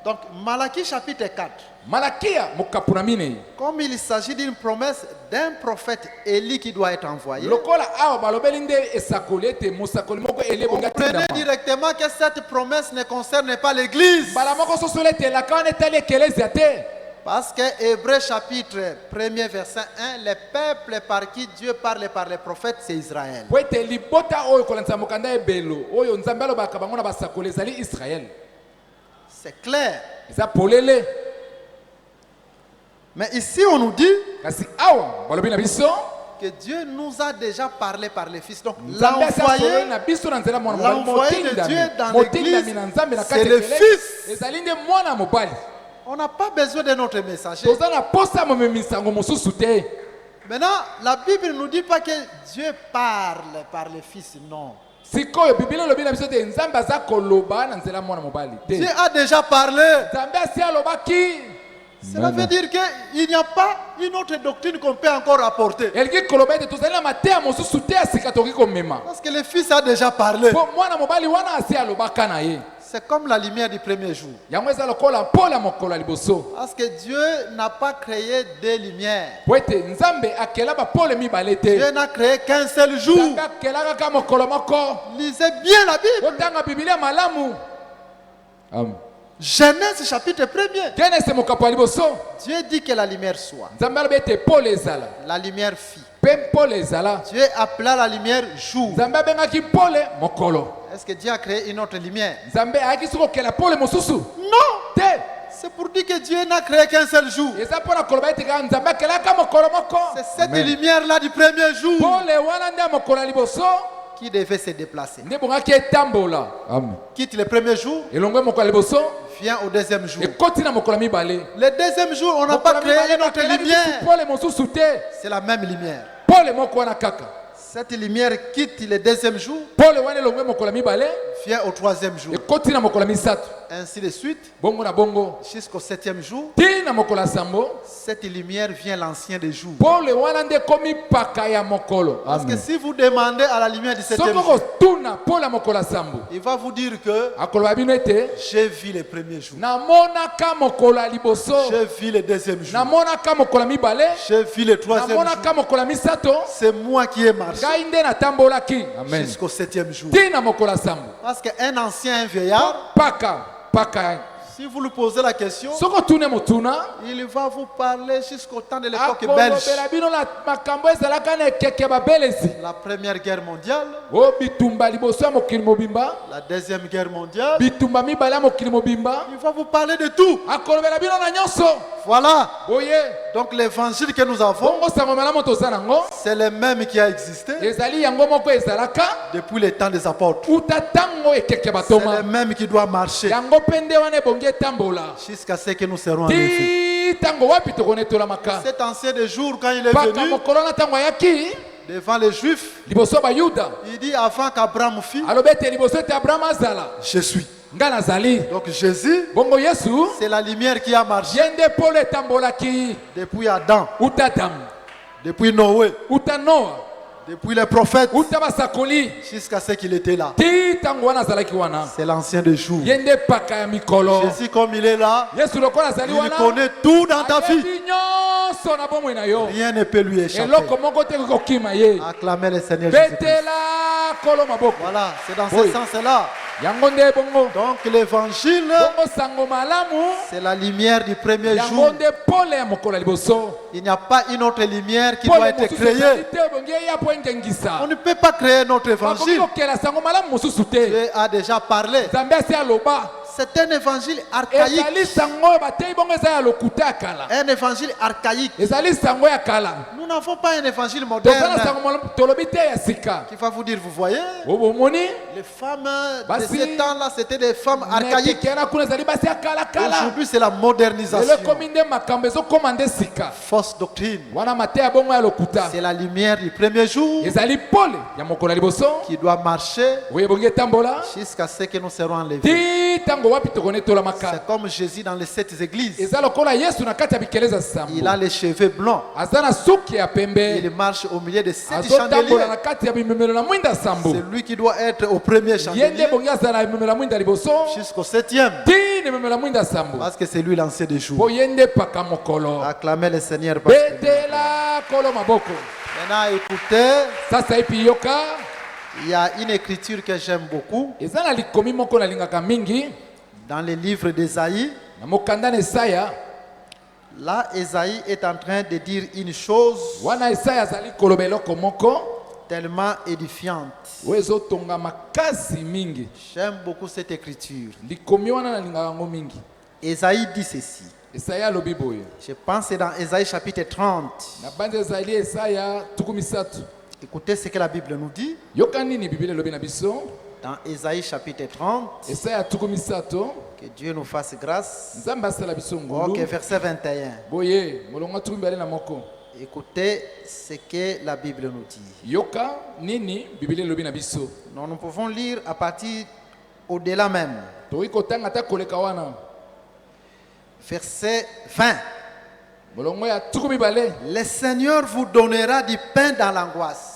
Donc, Malachie chapitre 4, malakia mokapu na minei comme il s'agit d'une promesse d'un prophète Élie qui doit être envoyé, lokola awa balobeli nde esakoli ete mosakoli moko eli ebongi comprenez atindama directement que cette promesse ne concerne pas l'église. mbala moko sosolo ete elaka wana etali ekelezia te Parce que Hébreu chapitre 1er verset 1, les peuples par qui Dieu parle par les prophètes, c'est Israël. po ete libota oyo kolandisa mokanda ebelo oyo nzambe alobaka bango na basakoli ezali israele C'est clair. eza polele Mais ici, on nous dit kasi awa balobi na biso que Dieu nous a déjà parlé par les fils. Donc, nzambe asi asololi l'envoyé, na biso na nzela mwana mobali l'envoyé de Dieu dans l'église, na nzambe na c'est kati le ya kelele fils. ezali nde mwana mobali On n'a pas besoin de notre messager. toza na posa momemisango mosusu te Maintenant, la Bible ne nous dit pas que Dieu parle par les fils. Non. sikoyo biblia elobi na biso te nzambe aza koloba na nzela mwana mobali te Dieu a déjà parlé. nzambe asi alobaki Cela veut dire qu'il n'y a pas une autre doctrine qu'on peut encore apporter. elingi koloba ete tozali na mateya mosusu te ya sika tokoki komema Parce que le fils a déjà parlé. po mwana mobali wana asi alobaka na ye C'est comme la lumière du premier jour. yango eza lokola mpolo ya mokolo ya liboso Parce que Dieu n'a pas créé deux lumières. po ete nzambe akela bapole mibale te Dieu n'a créé qu'un seul jour. nzambe akela kaka mokolo moko Lisez bien la Bible. otanga bibilia malamu Amen. Genèse chapitre 1er. genese mokapo ya liboso Dieu dit que la lumière soit. nzambe alobi ete pole ezala La lumière fit. mpe pole ezala Dieu appela la lumière jour. nzambe abengaki pole mokolo Est-ce que Dieu a créé une autre lumière? nzambe ayaki soki okela pole mosusu Non. te C'est pour dire que Dieu n'a créé qu'un seul jour. eza mpona koloba ete kaka nzambe akelaka mokolo moko C'est cette lumière-là du premier jour pole wana nde ya mokolo ya liboso qui devait se déplacer. nde ebongaki etambola Quitte le premier jour, elongwe mokolo ya liboso vient au deuxième jour. ekoti na mokolo ya mibale Le deuxième jour, on n'a pas Mokolo ya créé mibale une autre bakelaki lumière. pole mosusu te C'est la même lumière. pole moko wana kaka Cette lumière quitte le deuxième jour, pole wana elongwe mokolo ya mibale vient au troisième jour. ekoti na mokolo ya misato Ainsi de suite, bongo na bongo jusqu'au septième jour, ti na mokolo ya sambo cette lumière vient l'ancien des jours. pole wana nde ekomi paka ya mokolo Parce que Amen. si vous demandez à la lumière du septième soki jour, okotuna pole ya mokolo ya sambo il va vous dire que akoloba bino ete j'ai vu le premier jour, namonaka mokolo ya liboso j'ai vu le deuxième jour, namonaka mokolo ya mibale j'ai vu le troisième jour. namonaka mokolo ya misato C'est moi qui ai marché ngai nde natambolaki amen jusqu'au septième jour. ti na mokolo ya sambo Parce qu'un ancien, un vieillard, paka si vous lui posez la question, soki otune motuna il va vous parler jusqu'au temps de l'époque belge. akolobela bino na makambo ezalaka na ekeke ya babelezi La première guerre mondiale, o bitumba liboso ya mokili mobimba la deuxième guerre mondiale. bitumba mibale ya mokili mobimba Il va vous parler de tout. akolobela bino na nyonso Voilà. boye Donc l'évangile que nous avons, bongo sango malamu toza nango c'est le même qui a existé ezali yango moko ezalaka depuis les temps des apôtres. uta ntango ekeke C'est batoma le même qui doit marcher yango mpe nde wana ebongi etambola jusqu'à ce que nous serons en effet. ti ntango wapi tokonetolamaka Cet ancien des jours, quand il est paka venu mokolo wana ntango ayaki devant les Juifs, liboso ya bayuda il dit avant qu'Abraham fît, alobi ete liboso ete abrahama azala je suis. nga nazali Donc Jésus, bongo yesu c'est la lumière qui a marché ye nde polo etambolaki depuis Adam, uta adamu depuis Noé, uta noa depuis les prophètes, uta basakoli jusqu'à ce qu'il était là. ti ntango wana azalaki wana C'est l'ancien des jours. ye nde paka ya mikolo Jésus, comme il est là, yesu lokola azali il wana connaît tout dans ta vie. ayebi nyonso na bomoi na yo Rien ne peut lui échapper. eloko moko te kokima ye Acclamez le Seigneur Jésus-Christ. betela kolo maboko Voilà, c'est dans Oui. ce sens-là yango nde bongo Donc l'évangile, bongo sango malamu c'est la lumière du premier yango jour. nde pole ya mokolo ya liboso Il n'y a pas une autre lumière qui pole doit être mosusu créée. ezali te bongi eya po engengisa On ne peut pas créer notre bakoki évangile. kokela sango malamu mosusu te Dieu a déjà parlé. nzambe asi aloba C'est un évangile archaïque. ezali sango oyo batei bongo eza ya lokuta ya kala Un évangile archaïque. ezali sango ya kala Nous n'avons pas un évangile toza moderne na sango malamu tolobi te ya sika qui va vous dire, vous voyez, o bomoni les femmes de Basi, ce temps-là, c'était des femmes archaïques. nekekena kuna ezali basi ya kala kala Aujourd'hui, c'est la lelo modernisation. ekomi nde makambo ezokóma nde sika Fausse doctrine. wana mateya bongo ya lokuta C'est la lumière du premier jour ezali pole ya mokolo ya liboso qui doit marcher oyo ebongi etambola jusqu'à ce que nous serons enlevés. ti ntango wapi tokonetolamaka C'est comme Jésus dans les 7 églises. eza lokola yesu na kati ya bikeleza Il a sambo les cheveux blancs. aza na suki ya Il pembe marche au milieu de 7 azotambola chandeliers. na kati ya bimemelo na mwinda sambo C'est lui qui doit être au premier ye nde chandelier ebongi azala na bimemelo na mwinda liboso jusqu'au 7e. ti na bimemelo na mwinda sambo Parce que c'est lui l'ancien des jours. po ye nde paka mokolo Acclamez le Seigneur. Parce que... betela kolo maboko Maintenant, écoutez, sasa epi yoka il y a une écriture que j'aime beaucoup eza na likomi moko nalingaka mingi dans le livre d'Ésaïe. na mokanda na esaya Là, Ésaïe est en train de dire une chose wana esaya azali koloba eloko moko tellement édifiante. oyo ezotonga makasi mingi J'aime beaucoup cette écriture. likomi wana nalingaka yango mingi Ésaïe dit ceci. esaya alobi boye Je pense que c'est dans Ésaïe chapitre 30. na banza ezali esaya tuku misatu Écoutez ce que la Bible nous dit. yoka nini biblia elobi na biso Dans Ésaïe chapitre 30. esaya tuku misato Que Dieu nous fasse grâce. nzambe asala biso Ok, ngulu verset 21. boye molongo tuku mibale na moko Écoutez ce que la Bible nous dit. yoka nini biblia elobi na biso Nous pouvons lire à partir au-delà même. tokoki kotanga ata koleka wana Verset 20. molongo ya tuku mibale Le Seigneur vous donnera du pain dans l'angoisse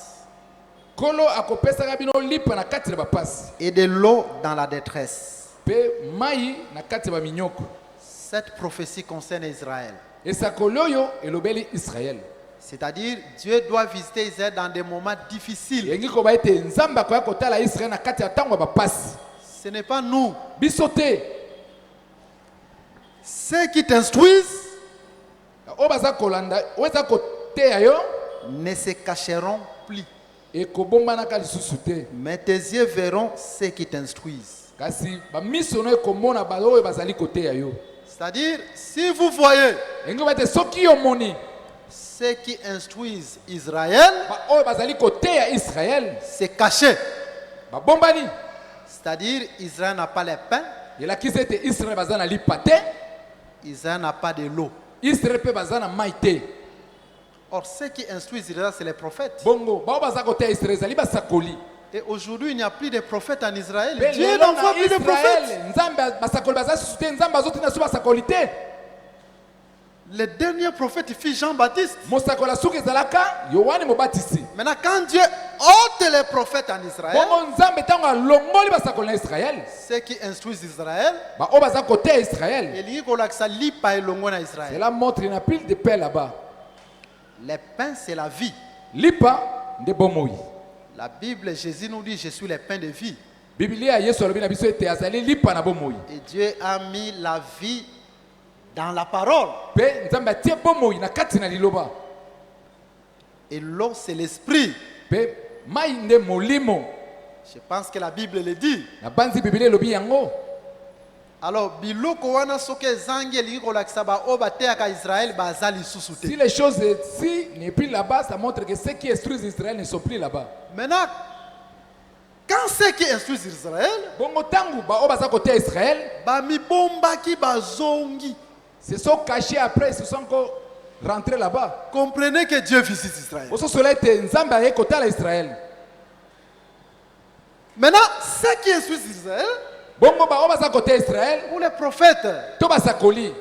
nkolo akopesaka bino lipa na kati na bapasi et de l'eau dans la détresse. mpe mai na kati ya baminyoko Cette prophétie concerne Israël. esakoli oyo elobeli israele C'est-à-dire, Dieu doit visiter Israël dans des moments difficiles. elingi koba ete nzambe akoya kotala israele na kati ya ntango ya bapasi Ce n'est pas nous. biso te Ceux qui t'instruisent oyo baza kolanda oyo eza koteya yo ne se cacheront plus. ekobombanaka lisusu te Mais tes yeux verront ceux qui t'instruisent. kasi bamiso no ekomona oyo bazali koteya yo C'est-à-dire, si vous voyez elingi koba ete soki omoni ceux qui instruisent Israël oyo bazali koteya israele se cacher, babombani c'est-à-dire Israël n'a pas les pains, elakisi ete israele baza na lipa te Israël n'a pas de l'eau. israele mpe baza na mai te Or, ceux qui instruisent Israël, c'est les prophètes. bongo bao baza koteya israele ezali basakoli Et aujourd'hui, il n'y a plus de prophètes en Israël. mpe Dieu lelo n'envoie na plus de prophètes. israele nzambe basakoli baza susu te nzambe azotinda so basakoli te Le dernier prophète fut Jean-Baptiste. mosakoli asuki ezalaka yohane mobatisi Maintenant, quand Dieu ôte les prophètes en Israël, bongo nzambe ntango alongoli basakoli na israele ceux qui instruisent Israël, baoyo baza koteya israele elingi kolakisa lipa elongo na Israël. cela montre na pile de paix là-bas Les pains, c'est la vie. lipa nde bomoi La Bible, Jésus nous dit, je suis le pain de vie. biblia yesu alobi na biso ete azali lipa na bomoi Et Dieu a mis la vie dans la parole. mpe nzambe atie bomoi na kati na liloba Et l'eau, c'est l'esprit. mpe mai nde molimo Je pense que la Bible le dit. na banzi biblia elobi yango Alors, biloko wana soki ezangi elingi kolakisa baoyo bateyaka Israël baza lisusu si te. les choses ici n'est plus là-bas ça montre que ceux qui instruisent Israël ne sont plus là-bas Maintenant, quand ceux qui instruisent Israël, bongo ntango baoyo baza koteya israël bamibombaki bazongi. se sont cachés après ils se sont encore rentrés là-bas Comprenez que Dieu visite Israël. ososola ete nzambe aye kotala israël Maintenant, ceux qui instruisent Israël, bongo baoyo baza koteya israël ou les prophètes, to basakoli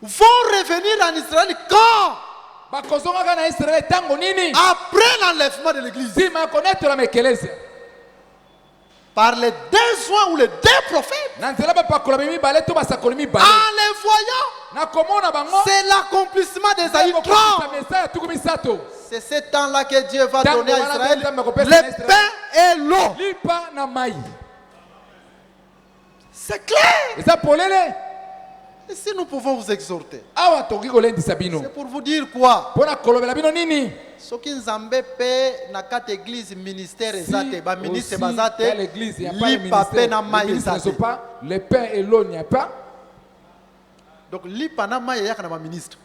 vont revenir en Israël quand? bakozongaka na israël ntango nini Après l'enlèvement de l'église. nsima ya konetolama ekelesia Par les deux soins ou les deux prophètes. na nzela bapakolami mibale to basakoli mibale En les voyant, na komona bango c'est l'accomplissement des Aïe 30. mesa ya tuku misato C'est ce temps-là que Dieu va Tango donner à wana Israël nzambe akopesa le na Israël. pain et l'eau. lipa na mai C'est clair. Et ça polele. Et si nous pouvons vous exhorter, Awa toki kolendisa bino. c'est pour vous dire quoi? Pona kolobela bino nini? Soki nzambe pe na kati église ministère ezate ba ministre aussi, bazate dans l'église, il n'y a pas de lipa pe na ministère. mai Les ministres ne sont ezate. pas, le pain et l'eau, il n'y a pas. Donc lipa na mai yaka na ba ministre.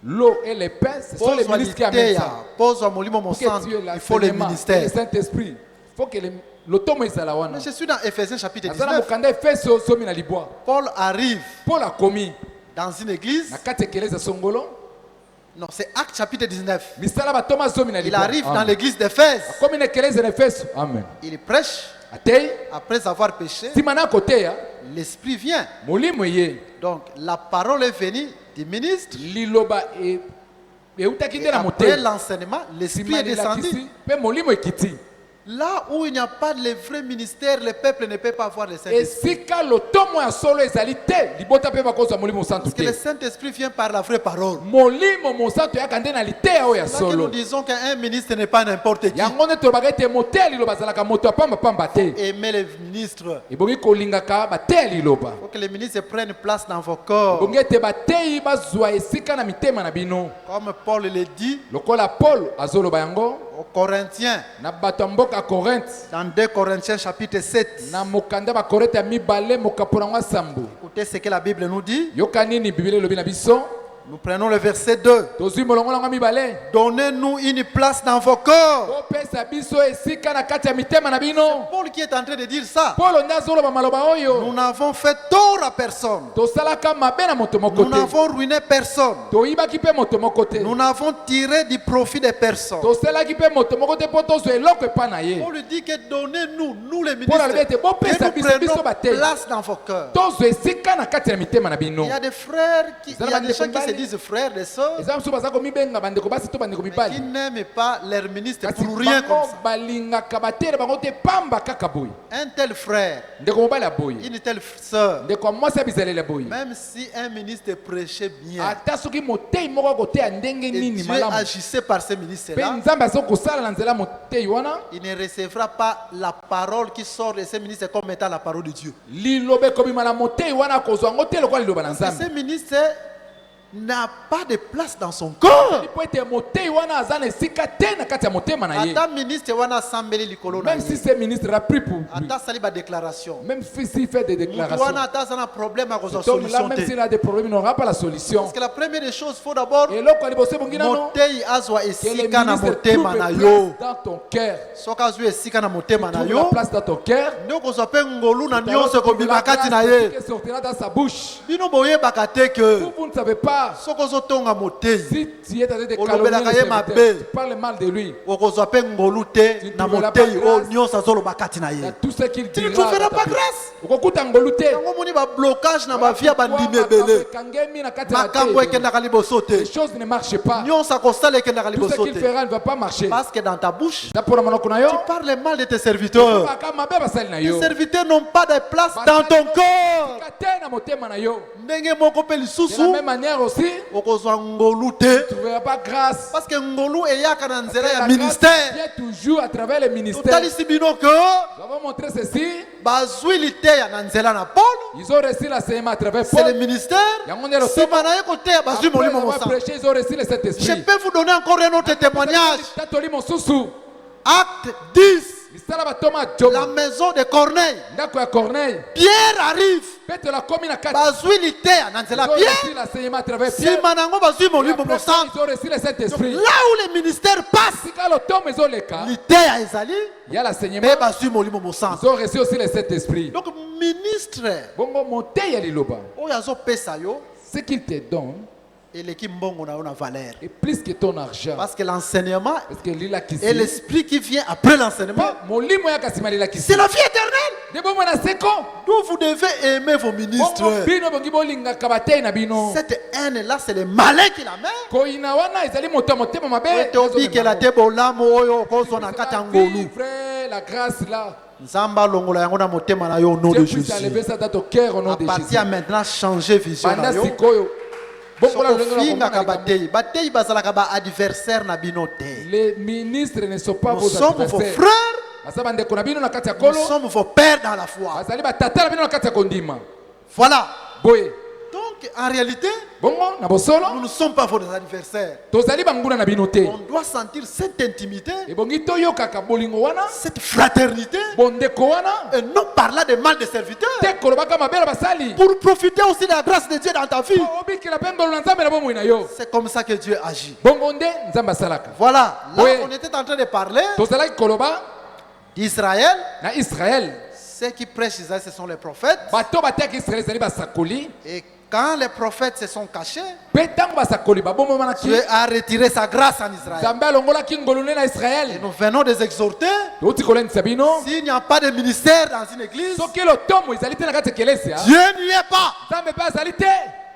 L'eau et le pain, ce sont les ministres qui amènent ça. Pose molimo mon Pour que centre, tu aies il faut les l'enseignement et le ministères. Saint-Esprit. Il faut que l'automo est à la wana. Mais je suis dans Éphésiens chapitre Azana 19. mukanda efeso somi na libwa. Paul arrive Paul a commis dans une église. na kati ekeleza songolo. Non, c'est Actes chapitre 19. Misala ba Thomas somi na Il libwa. arrive dans l'église d'Éphèse. Comme na ekeleza na efeso. Amen. Il prêche. Atei Après avoir péché, simana koteya l'Esprit vient. molimo ye. Donc la parole est venue du ministre. Liloba e utaki Et nde na après motema. l'enseignement, l'Esprit est descendu. Pe molimo ekiti. Là où il n'y a pas de vrai ministère, le peuple ne peut pas voir le Saint-Esprit. Esika lotomo ya solo ezali te libota pe bakozwa molimo santu Parce que le te. Saint-Esprit vient par la vraie parole. Molimo mosantu yaka nde na liteya oyo ya C'est là que nous solo. disons qu'un ministre n'est pas n'importe qui. Yango nde tolobaka ete moteya liloba azalaka moto ya pamba te. Aimer les ministres. Ebongi kolingaka bateya liloba. Il faut que les ministres prennent place dans vos corps. Ebongi ete bateyi bazwa esika na mitema na bino. Comme Paul le dit Lokola Paul azoloba yango aux Corinthiens, na bato ya mboka ya Corinthe. dans 2 Corinthiens chapitre 7. Na mokanda ba Corinthe ya mibale mokapo nango ya sambo. Écoutez ce que la Bible nous dit. Yoka nini Biblia elobi na biso? Nous prenons le verset 2. Tozwi molongo nango ya mibale. Donnez-nous une place dans vos corps. Opesa biso esika na kati ya mitema na bino. Paul qui est en train de dire ça. Paul nde azoloba maloba oyo. Nous n'avons fait tort à personne. Tosalaka mabe na moto moko Nous te. n'avons ruiné personne. Toyibaki mpe moto moko te. Nous n'avons tiré du profit des personnes. Tosalaki mpe moto moko te mpo tozwa eloko epa na ye. Paul dit que donnez-nous, nous les Paul alobi ministres, ete bopesa que nous biso biso prenons bateyi. place dans vos cœurs. Tozwa esika na kati ya mitema na bino. Il y a des frères, il y a des gens qui se Mbali. disent frères, des sœurs, Eza mosusu baza komibenga bandeko basi to bandeko mais qui mibali. n'aiment pas leur ministre Kasi pour rien comme bango ça. balingaka batere bango te pamba kaka boye. Un tel frère, Ndeko mobali aboye. une telle sœur, Ndeko ya mwasi abizaleli aboye. même si un ministre prêchait bien, Ata soki moteyi moko akoteya ndenge et nini Dieu malamu. agissait par ces Mpe ministres-là, nzambe aza kosala na nzela moteyi wana. il ne recevra pas la parole qui sort de ces ministres comme étant la parole de Dieu. Liloba ekobima na moteyi wana akozwa yango te lokola liloba na Parce que nzambe. ces ministres n'a pas de place dans son corps. Po ete moteyi wana aza na esika te na kati ya motema na ye. Ata ministre wana asambeli likolo na Même si ye. ce ministre a pris pour lui. Ata sali ba déclaration. Même s'il fait des Mutu déclarations. wana ata sana problème à cause de Cet homme-là, solution même te. s'il a des problèmes, il n'aura pas la solution. Parce que la première des choses, faut d'abord Et là, quand il bosse, bon, non, motei azwa que le esika na ministre motema trouve na place yo. dans ton cœur. Soka azwa esika na motema na Trouve la yo. place dans ton cœur. Ndio kozwa pe ngolu na Alors, nyonso trouve la kobima kati grâce na ye. qui sortira dans sa bouche. Bino boyebaka te que Vous ne savez pas. soki ozotonga motei Si tu es en train de Olobelaka calomnier ye le mabe. serviteur, tu parles mal de lui. okozwa pe ngolu te Tu na trouveras motei pas oyo grâce. nyonso azoloba kati na Il y a ye. tout ce qu'il Tu ne dira. trouveras dans ta pas bouche. grâce. Okokuta ngolu te. yango moni bablocage na bavie ya bandimi Makambo ebele ekangemi na kati ya makambo mateyi. ekendaka liboso te Les choses ne marchent pas. nyonso akosala ekendaka Tout ce liboso qu'il te fera ne va pas marcher. parce que dans ta bouche Eza mpona monoko na yo. tu parles mal de tes serviteurs. Baka mabe basali na Tes yo. serviteurs n'ont pas de place dans ton corps. Basali te na motema na yo. ndenge moko mpe De la lisusu même manière aussi, okozwa ngolu te tu ne verras pas grâce. parce que ngolu eyaka na nzela La ya grâce ministère. vient toujours à travers les ministères. totalisi bino ke Nous avons montré ceci. bazwi liteya na nzela na paul Ils ont reçu l'enseignement à travers c'est le Paul. ministère. Yango nde lotomo. nsima na ye koteya bazwi Après molimo avoir mosantu. prêché, ils ont reçu le Je Saint-Esprit. peux vous donner encore un autre témoignage. Tatoli mosusu. Acte 10, Lisala batoma la Job. maison de Corneille. Ndako ya Corneille. Pierre arrive. Petro la komi na kati. bazwi liteya na Ils nzela ont Pierre. reçu l'enseignement à travers Pierre. nsima nango bazwi Et molimo après ça, mosantu. ils ont reçu le Saint-Esprit. Là où le ministère passe, Sika lotomo ezoleka. liteya ezali Il y a l'enseignement. mpe bazwi molimo mosantu. Ils ont reçu aussi le Saint-Esprit. Donc ministre Bongo moteyi ya liloba. oyo azopesa yo Ce qu'il te donne eleki mbongo na yo na valeur. est plus que ton argent. Parce que l'enseignement Parce que lila et kisi. l'esprit qui vient après l'enseignement, Molimo ya kasima lila kisi. c'est la vie éternelle. De bomo na seko. D'où vous devez aimer vos ministres. Bongo bino bongi bolinga kabateyi na bino. Cette haine-là, c'est le malin qui la met. Koina wana ezali moto motema mabe. Ete obikela te bolamu oyo okozwa na kati ya ngolu. Frère, la grâce là. Nzambe alongola yango na motema na yo au nom de Dieu puisse Jésus. enlever ça dans ton cœur au nom À de partir Jésus. ya maintenant, changer vision na Banda yo. sikoyo. Bongo la lolenge na Sokofingaka komona bateyi. Bateyi bazalaka ba adversaire na bino te. les ministres ne sont pas Nous vos sommes vos adversaires. frères baza bandeko na bino na kati ya Nous kolo sommes vos pères dans la foi. bazali batata na bino na kati ya kondima Voilà. boye. Donc, en réalité, Bongo na bosolo nous ne sommes pas vos adversaires. tozali banguna na bino te On doit sentir cette intimité, ebongi toyokaka bolingo wana cette fraternité, bondeko wana et non par là des mal des serviteurs, te kolobaka mabe na basali pour profiter aussi de la grâce de Dieu dans ta vie. obikela mpe ngolo na nzambe na bomoi na yo C'est comme ça que Dieu agit. bongo nde nzambe asalaka. Voilà, là Oui. on était en train de parler tozalaki koloba d'Israël. na Israël Ceux qui prêchent Israël, ce sont les prophètes. bato batiaki Israël ezali basakoli Et quand les prophètes se sont cachés, mpe ntango basakoli babomomanaki Dieu a retiré sa grâce en Israël. nzambe alongolaki ngolu ne na Et Israël. nous venons de les exhorter. touti kolendisa bino S'il n'y a pas de ministère dans une église, soki lotomo ezali te na kati ya ekelesi Dieu n'y est pas. nzambe mpe azali te.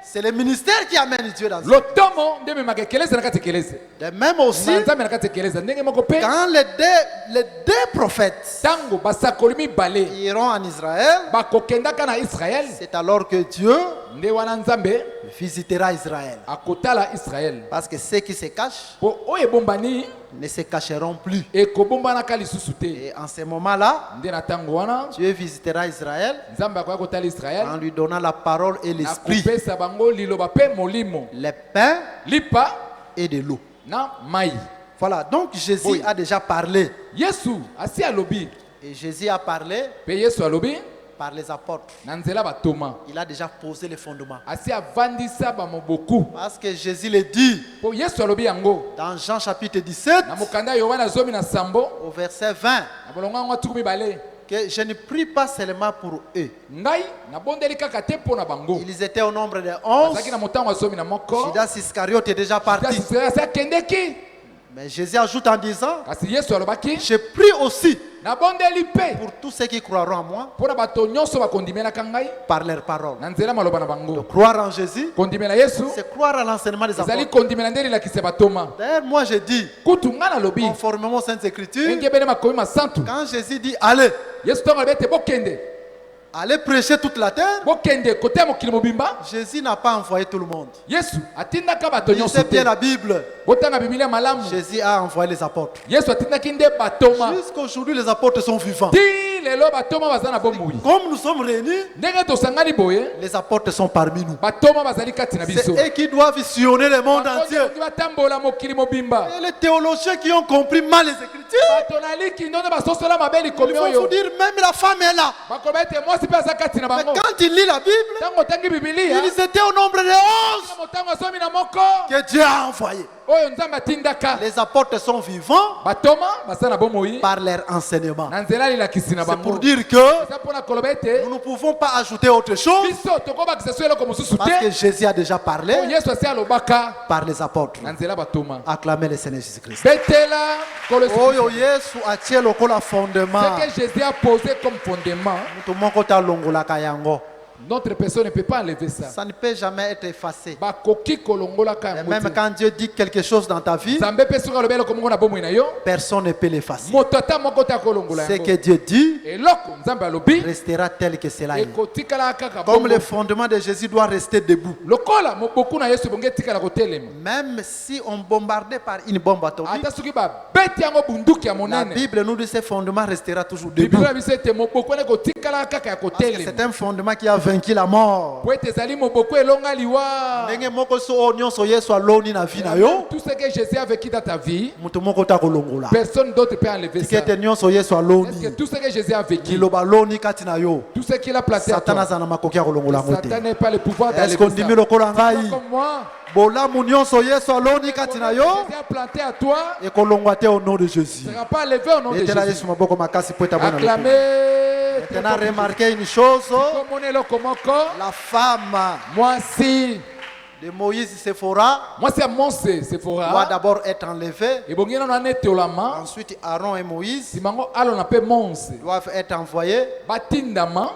C'est le ministère qui amène Dieu dans une église. lotomo nde ememaka ekelesi na kati ya ekelesi De même aussi, na nzambe na kati ya ekelesi ndenge moko mpe quand les deux prophètes ntango basakoli mibale iront en Israël, bakokendaka na Israël c'est alors que Dieu nde wana nzambe visitera Israël. akotala Israël Parce que ceux qui se cachent mpo oyo ebombani ne se cacheront plus. ekobombanaka lisusu te. Et en ce moment-là, nde na ntango wana Dieu visitera Israël nzambe akoya kotala Israel en lui donnant la parole et l'esprit, akopesa bango liloba mpe molimo les pains lipa et de l'eau. na mai. Voilà, donc Jésus Oui. a déjà parlé. Yesu asi alobi Et Jésus a parlé mpe Yesu alobi par les apôtres. na nzela batoma Il a déjà posé les fondements. asi avandisa bamoboku Parce que Jésus le dit mpo Yesu alobi yango dans Jean chapitre 17, na mokanda ya Yohana 17 au verset 20, na bolongo yango atuku mibale que je ne prie pas seulement pour eux. ngai nabondeli kaka te mpo na bango. Ils étaient au nombre de 11. bazalaki na motango ya 11 Judas Iscariote est déjà parti. asi akendeki Mais Jésus ajoute en disant, kasi Yesu alobaki je prie aussi nabondeli mpe pour tous ceux qui croiront en moi mpo na bato nyonso bakondimelaka ngai par leurs paroles. na nzela maloba na bango. Croire en Jésus, kondimela Yesu c'est croire à l'enseignement des ezali apôtres. kondimela nde elakisa batoma. D'ailleurs, moi je dis, kutu ngai nalobi conformément aux Saintes Écritures, engebene makomi masantu quand Jésus dit, allez, Yesu ntango alobi ete bokende allez prêcher toute la terre, bokende kote ya mokili mobimba. Jésus n'a pas envoyé tout le monde. Yesu atindaka bato nyonso Lisez bien te. la Bible. botanga bibilia malamu. Jésus a envoyé les apôtres. Yesu atindaki nde batoma. Jusqu'aujourd'hui, les apôtres sont vivants. ti lelo batoma baza na bomoi. Comme nous sommes réunis, ndenge tosangani boye les apôtres sont parmi nous. batoma bazali kati na biso. C'est eux qui doivent sillonner le monde entier. bakoki batambola mokili mobimba. Et les théologiens qui ont compris mal les Écritures, bato naliki ndono basosola mabe ils likomi vont vous oyo dire, même la femme est là. bakoloba ete mwasi mpe aza kati na Mais bango. quand il lit la Bible, ntango otangi bibilia ils étaient au nombre de 11 na motango ya 11 que Dieu a envoyés. oyo nzambe atindaka. Les apôtres sont vivants batoma baza na bomoi par leur enseignement. na nzela lelakisi na C'est bango. pour dire que eza mpona koloba ete nous ne pouvons pas ajouter autre chose biso tokobakisa so eloko mosusu parce que te. Jésus a déjà parlé oyo yesu asi alobaka par les apôtres. na nzela batoma. Acclamez le Seigneur Jésus-Christ. betela kolo Oyo Yesu atie lokola fondement. ce que Jésus a posé comme fondement, Mutu moko talongolaka yango. notre personne ne peut pas enlever ça. Ça ne peut jamais être effacé. bakoki kolongolaka Et yango même te. quand Dieu dit quelque chose dans ta vie, nzambe mpe soki alobi eloko moko na bomoi na yo personne ne peut l'effacer. moto ata moko te akolongola Ce que yango. Dieu dit eloko nzambe alobi restera tel que cela est. ekotikala kaka Comme bongo. le fondement de Jésus doit rester debout. lokola moboku na yesu ebongi etikala kotelema. Même si on bombardait par une bombe atomique, ata soki babeti yango bunduki ya la monene Bible nous dit que ce fondement restera toujours debout. biblia na biso ete moboku wana ekotikala kaka ya Parce que c'est kotelema un fondement qui a vaincu la mort. po ete ezali moboku elonga liwa. Ndenge moko so oyo nyonso Yesu aloni na vie na yo, tout ce que Jésus a vécu dans ta vie, mutu moko takolongola. personne d'autre peut enlever ça. Tikete nyonso Yesu Est-ce que aloni, tout ce que Jésus a vécu, liloba loni kati na yo, tout ce qu'il a planté à Satan toi, aza na makoki ya kolongola yango Satan te. n'a pas le pouvoir Est-ce d'enlever qu'on dimi ça. lokola ngai? Comme moi, Bolamu nyonso Yesu aloni kati na yo, Jésus a planté à toi, ekolongwa te au nom de Jésus. ne sera pas enlevé au nom de Etela Jésus. Yesu maboko makasi po eta bona lokumu. Acclamez. Maintenant, remarquez une chose, Comme on est là, comment encore? la femme Moi, si. de Moïse Séphora Moi, c'est mon c'est doit Sephora. d'abord être enlevée. Et bon, il y en a un étoilama. Ensuite, Aaron et Moïse Si mango, alors on appelle Monse. doivent être envoyés Batindama.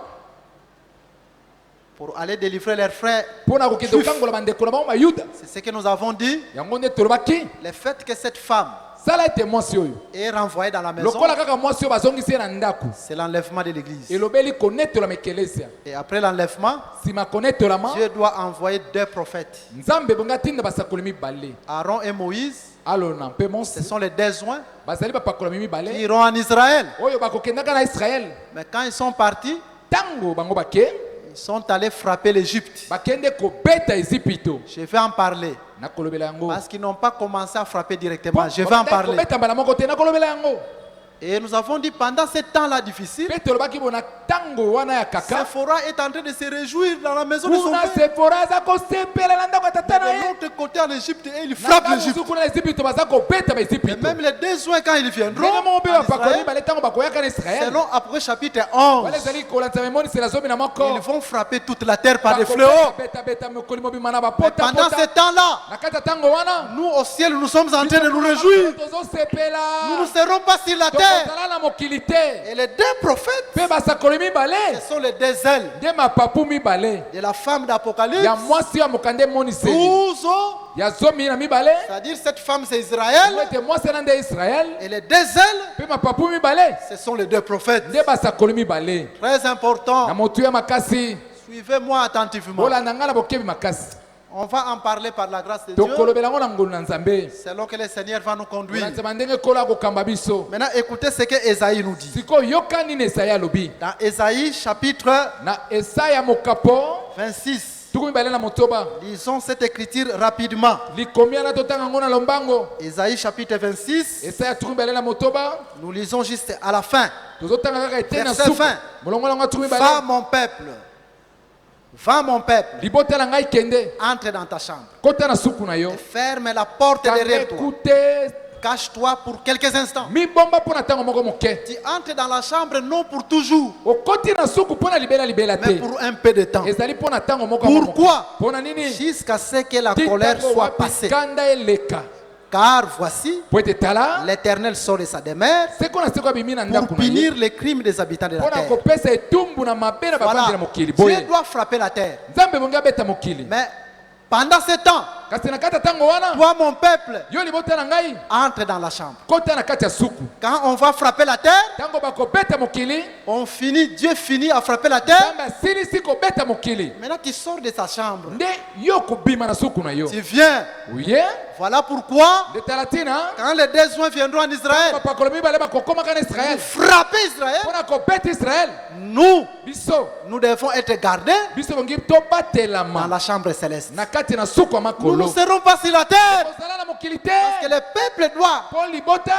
pour aller délivrer leurs frères. Pour na kokito kangola bandeko na bango mayuda. C'est ce que nous avons dit. Yango nde tolobaki. Le fait que cette femme sala ete mwasi oyo et renvoyé dans la maison. lokola kaka mwasi oyo bazongisi ye na ndako C'est l'enlèvement de l'église. elobeli konetolama ekelesia Et après l'enlèvement, nsima konetolama Dieu doit envoyer 2 prophètes. nzambe bonga tinda basakoli mibale Aaron et Moïse, alona mpe ce monsi sont les 2 joints bazali bapakolami qui mibale iront en Israël. oyo bakokendaka na israele Mais quand ils sont partis, ntango bango bake ils sont allés frapper l'Égypte. bakende kobeta ezipito Je vais en parler. nakolobela yango Parce qu'ils n'ont pas commencé à frapper directement. Je vais en parler. kobeta mbala moko te nakolobela yango Et nous avons dit pendant ce temps-là difficile, mpe tolobaki bona ntango wana ya kaka Sephora est en train de se réjouir dans la maison de son kuna père. sefora aza kosepela na ndako ya tata na De ye l'autre côté en Égypte, et il na frappe ntango l'Égypte. mosusu kuna na ezipito baza kobeta Et baezipito même les 2 joints, quand ils viendront, ndenge moko mpe en bapakoli Israël, mibale ntango bakoyaka na israele selon après chapitre 11, wana ezali kolandisa memonisela zomi na moko ils vont frapper toute la terre par des Bakobeta, fléaux. beta mokoli mobima na Mais pendant ce bapota temps-là, na kati ya ntango wana nous au ciel, nous sommes en train de nous réjouir. tozosepela Nous ne serons pas sur la terre. tokozala na mokili te Et les 2 prophètes, mpe basakoli mibale ce sont les 2 ailes nde mapapu mibale de la femme d'Apocalypse. ya mwasi ya mokande moniseli 12 ya zomi na mibale c'est-à-dire cette femme c'est Israël. ete mwasi wana nde israele Et les 2 ailes, mpe mapapu mibale ce sont les 2 prophètes. nde basakoli mibale Très na important. motu ya makasi Suivez-moi attentivement. bolanda ngai na bokebi makasi On va en parler par la grâce de Dieu, tokolobela yango na ngolu na nzambe selon que le Seigneur va nous conduire. olanzema ndenge kolo akokamba biso Maintenant, écoutez ce que Ésaïe nous dit. sikoyo yoka nini esaya alobi Dans Ésaïe chapitre na esaya mokapo 26, tuku mibale na motoba lisons cette écriture rapidement. likomi wana totanga yango na lombango Ésaïe chapitre 26, esaya tuku mibale na motoba nous lisons juste à la fin. tozotanga kaka ete na Verset suka fin. molongo nango tuku Va mibale mon peuple, va mon peuple, libota na ngai kende entre dans ta chambre. kota na suku na yo Et ferme la porte kanga derrière toi. ekute Cache-toi pour quelques instants. mibomba mpo na ntango moko moke Tu entres dans la chambre non pour toujours, okoti na suku mpo na libela libela mais te pour un peu de temps. ezali mpo na ntango moko ya moke. Pourquoi? mpo na nini Jusqu'à ce que la Ti colère ntango soit wapi passée. kanda eleka Car voici, po ete tala l'Éternel sort de sa demeure seko na seko abimi na ndako pour na ye punir les crimes des habitants de la mpo na terre. kopesa etumbu na mabe na bavandi Voilà. na mokili Dieu boye doit frapper la terre. nzambe bongi abeta mokili Mais pendant ce temps, kasi na kati ya ntango wana toi, mon peuple, yo libota na ngai entre dans la chambre. kota na kati ya suku Quand on va frapper la terre, ntango bakobeta mokili on finit, Dieu finit à frapper la terre. nzambe asilisi kobeta mokili Maintenant, tu sors de sa chambre. nde yo kobima na suku na yo Tu viens. oye Voilà pourquoi, nde tala ntina quand les 2 joints viendront en Israël, bapakolo mibale bakokomaka na israele frapper Israël, mpo na kobeta israele nous, biso nous devons être gardés biso bongi dans tobatelama la chambre céleste. na kati na suku ya Nous ne makolo serons pas sur la terre. kozala na mokili te Que le peuple doit mpo libota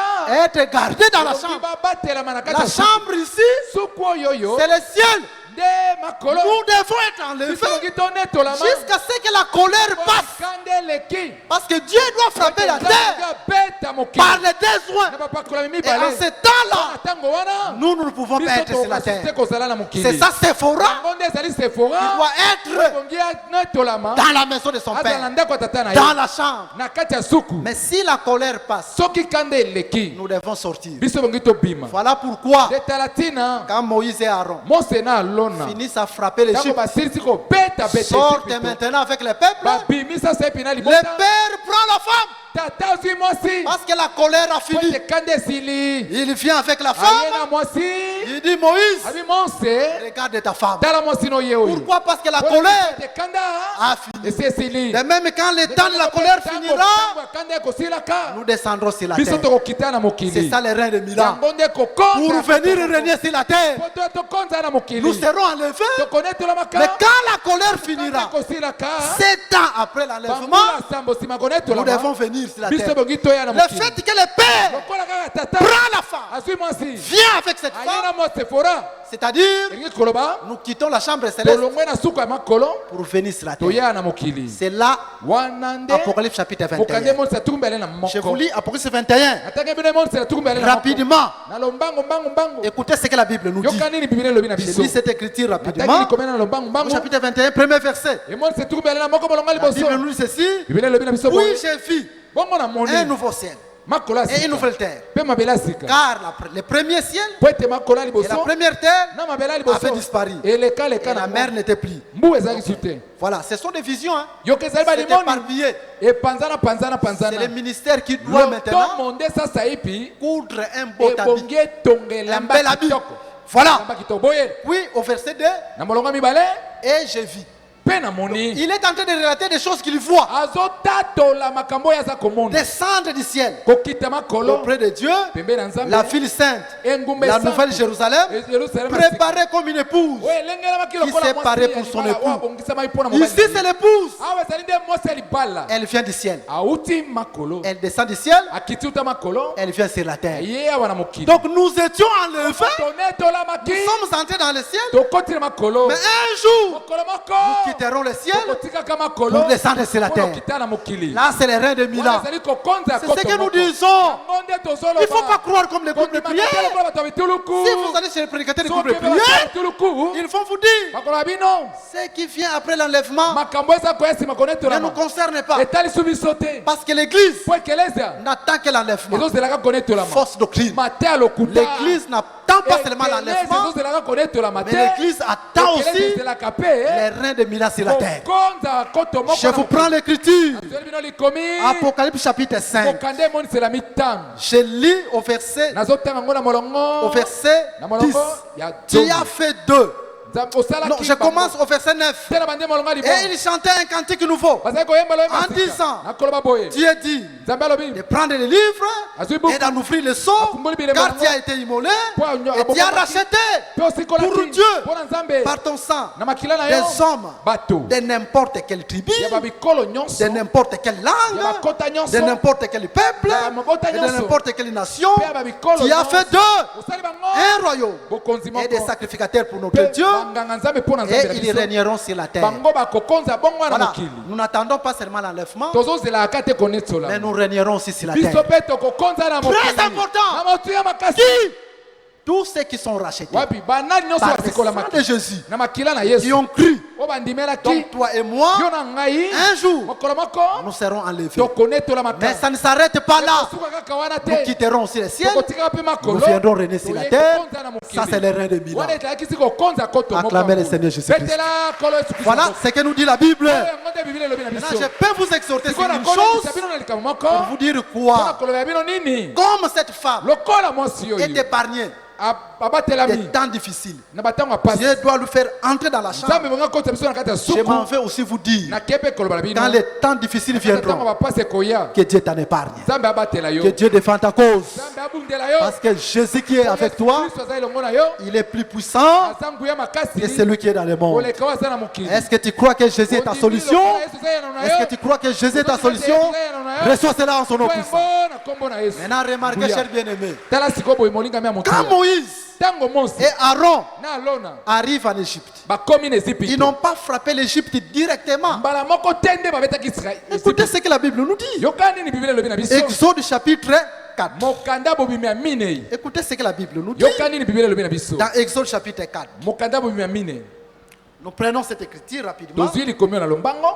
être gardé dans la bongi chambre. babatelama na kati La ya suku chambre ici, suku oyo yo c'est le ciel. nde makolo Nous devons être enlevés biso bongi tonetolama jusqu'à ce que la colère passe. kande eleki Parce que Dieu doit frapper la terre beta mokili par les 2 joints. na bapakolami Et mibale en ce temps-là, na ntango wana nous ne pouvons pas biso être sur la tokasusi te terre. kozala na mokili C'est ça, Sephora yango nde ezali qui sefora doit être bongi anetolama dans la maison de son azala na père, ndako ya tata na ye dans la chambre. na kati ya suku Mais si la colère passe, soki kanda eleki nous devons sortir. biso bongi tobima Voilà pourquoi, nde tala ntina quand Moïse et Aaron mose na alona finissent à frapper ntango l'Égypte, basilisi kobeta beta sortent Ejipito, maintenant avec le peuple, babimisa sepi na le libota père prend la femme tata ozwi mwasi parce que la colère a po fini. ete kanda esili Il vient avec la aye femme, na mwasi il dit Moïse, abi mose regarde ta femme. tala mwasi no ye oyo Pourquoi? Parce que la Po colère ete kanda a fini. esi esili Et même quand le temps de la colère finira, kanda ekosilaka nous descendrons sur la biso terre. tokokita na C'est mokili ça le règne de Milan. yango nde Pour kokonza venir régner sur la terre, po tokonza na nous mokili serons enlevés. tokonetolamaka Mais quand la colère finira, ekosilaka 7 ans après l'enlèvement, bambula sambo nsima nous devons konetolama venir sur la biso terre. bongi toya na Le mokili fait que le père lokola kaka tata prend la femme, azwi mwasi vient avec cette aye femme, na mwa sefora c'est-à-dire elingi koloba nous quittons la chambre céleste tolongwe na suku ya makolo pour venir sur la terre. toya na mokili C'est là, wana nde Apocalypse chapitre mokande 21. emonisa tukumbele na Je vous moko lis Apocalypse 21. natangi bino emonisela tukumbele na moko Rapidement, na lombango mbango mbango écoutez ce que la Bible nous dit. yoka nini bibili elobi na Je biso lis cette écriture natangi rapidement. likomena na lombango Au mbango chapitre 21, premier verset. emonisa tukumbele na moko molonga La Bible liboso nous dit ceci. bibili elobi na biso Oui, boye j'ai vu bongo na moni un nouveau ciel makolo ya et une sika nouvelle terre. mpe mabele ya sika Car le premier ciel po ete makolo ya et la liboso première terre na mabele ya avait liboso disparu. elekaleka Et la na mer n'était plus. mbu ezalaki su te Voilà, ce sont des visions. Hein. yoka ezali C'est balimoni éparpillé. epanzana panzana C'est panzana le ministère qui doit loto maintenant monde sasa epi coudre un beau habit. ebongi etonga Un elamba bel habit. kitoko Voilà. elamba kitoko boye Puis au verset 2, na molongo ya mibale et je vis. mpe namoni Il est en train de relater des choses qu'il voit azotatola makambo oyo aza komona descendre du ciel kokita makolo auprès de Dieu, pembeni na nzambe la ville sainte, engumba la esantu, nouvelle Jérusalem, Yerusalema préparée comme une épouse. oyo elengelamaki qui lokola s'est mwasi parée ya pour son libala, époux. oyo abongisamaki mpo na mobali Ici, na c'est ye. l'épouse. awa ezali nde mwasi ya libala Elle vient du ciel. auti makolo Elle descend du ciel. akiti uta makolo Elle vient sur la terre. ye awa na mokili Donc nous étions enlevés. tonetolamaki Nous sommes entrés dans le ciel. tokotila makolo Mais un jour, mokolo moko nous quitterons le ciel tokotikaka makolo pour descendre sur la mpo terre. nokita na mokili Là, c'est les reins de wana Milan. ezali kokonza C'est ce que nous disons. yango nde tozoloba Il ne faut pas croire comme les groupes de kondima te prière. lokola bato ya bituluku Si vous allez chez les prédicateurs des groupes de soki bato ya prière, bituluku ils vont vous dire makolo ya bino ce qui vient après l'enlèvement makambo eza koya nsima ne konetolama nous concerne pas. etalisu biso te Parce que l'église po ekelezia n'attend que l'enlèvement. ezozelaka konetolama Fausse doctrine. mate ya lokuta L'église n'attend pas seulement l'enlèvement, ezozelaka konetolama te mais l'église attend aussi Ekelezia ezelaka pe les reins de Milan sur la terre. kokonza koto moko Je vous prends l'écriture. azoli bino likomi Apocalypse chapitre 5. kokande emonisela mitano Je lis au verset, nazotanga yango na molongo au verset na 10. molongo ya Tu as fait deux. Non, je commence au verset 9. te na bande molongo ya Et libongo il chantait un cantique nouveau. bazali koyemba loyemba En sika. disant, nakoloba boye Dieu dit nzambe alobi de prendre les livres azwi buku et d'en ouvrir le sceau, Afumboli bilemo car nango. tu as été immolé Po anyo- et tu as abomaki. racheté mpe osikolaki pour Dieu mpo na nzambe par ton sang na makila na yo des hommes bato de n'importe quelle tribu, ya babikolo nyonso de n'importe quelle ya langue, bakota nyonso de n'importe quel peuple Ya bamabota et de nyonso. n'importe quelle nation. mpe ya babikolo Tu as fait d'eux osali bango un royaume bokonzi et des moko sacrificateurs pour notre mpe Dieu, banganga nzambe mpo na nzambe et na ils biso régneront sur la terre. bango bakokonza bongo na Voilà, mokili nous n'attendons pas seulement l'enlèvement, tozozelaka te mais konetsola nous régnerons aussi sur la biso terre. mpe tokokonza na mokili Très important. na motuya makasi Tous ceux qui sont rachetés wapi banani nyonso par le basikola sang de makili Jésus, na makila na qui yesu ont cru, oyo bandimelaki donc toi et moi, yo na ngai un jour, mokolo moko nous serons enlevés. tokonetola Mais makasi ça ne s'arrête pas là. tosuka kaka wana Nous te quitterons aussi le ciel. tokotikaka mpe makolo Nous viendrons régner sur la toye terre. kokonza na mokili. Ça, c'est les reins de Milan. wana ezalakisi kokonza koto moko Acclamez ya le ngulu. Seigneur Jésus-Christ. betela kolo yesu kristo Voilà moko. ce que nous dit la Bible. Oyo yango nde biblia elobi na Maintenant, biso je peux vous exhorter sur sikoyo une nakolekisa chose bino na likambo pour moko vous dire mpona quoi. koloba bino nini Comme cette femme lokola mwasi est oyo épargnée des abatelami temps difficiles, na batango ya pasi Dieu doit lui faire entrer dans la chambre. nzambe bonga kota biso na kati ya Je m'en suku vais aussi vous dire, nakei mpe koloba na bino quand les temps difficiles ntango viendront, bapasi ekoya que Dieu t'en épargne. nzambe abatela yo Que Dieu défende ta cause. nzambe abundela yo Parce que Jésus qui est avec toi, kristo aza elongo na yo il est plus puissant aza nguya makasi que celui qui est dans le monde. koleka oyo aza na mokili Est-ce que tu crois que Jésus est ta solution? Est-ce que tu crois que Jésus est ta solution? Reçois cela en son nom puissant. na kombo na yesu Maintenant, remarquez, chers bien-aimés, tala sikoyo boye molingami ya quand motuya Moïse ntango mosi et Aaron na alona arrivent en Égypte, bakomi na ils ezipito n'ont pas frappé l'Égypte directement. mbala moko te nde babetaki Écoutez ce que la Bible nous dit. yoka nini biblia elobi na biso Exode chapitre 4. mokanda bobimi ya minei Écoutez ce que la Bible nous dit. yoka nini biblia elobi na biso Dans Exode chapitre 4. mokanda bobimi ya minei Nous prenons cette écriture rapidement. tozwi likomi oyo na lombango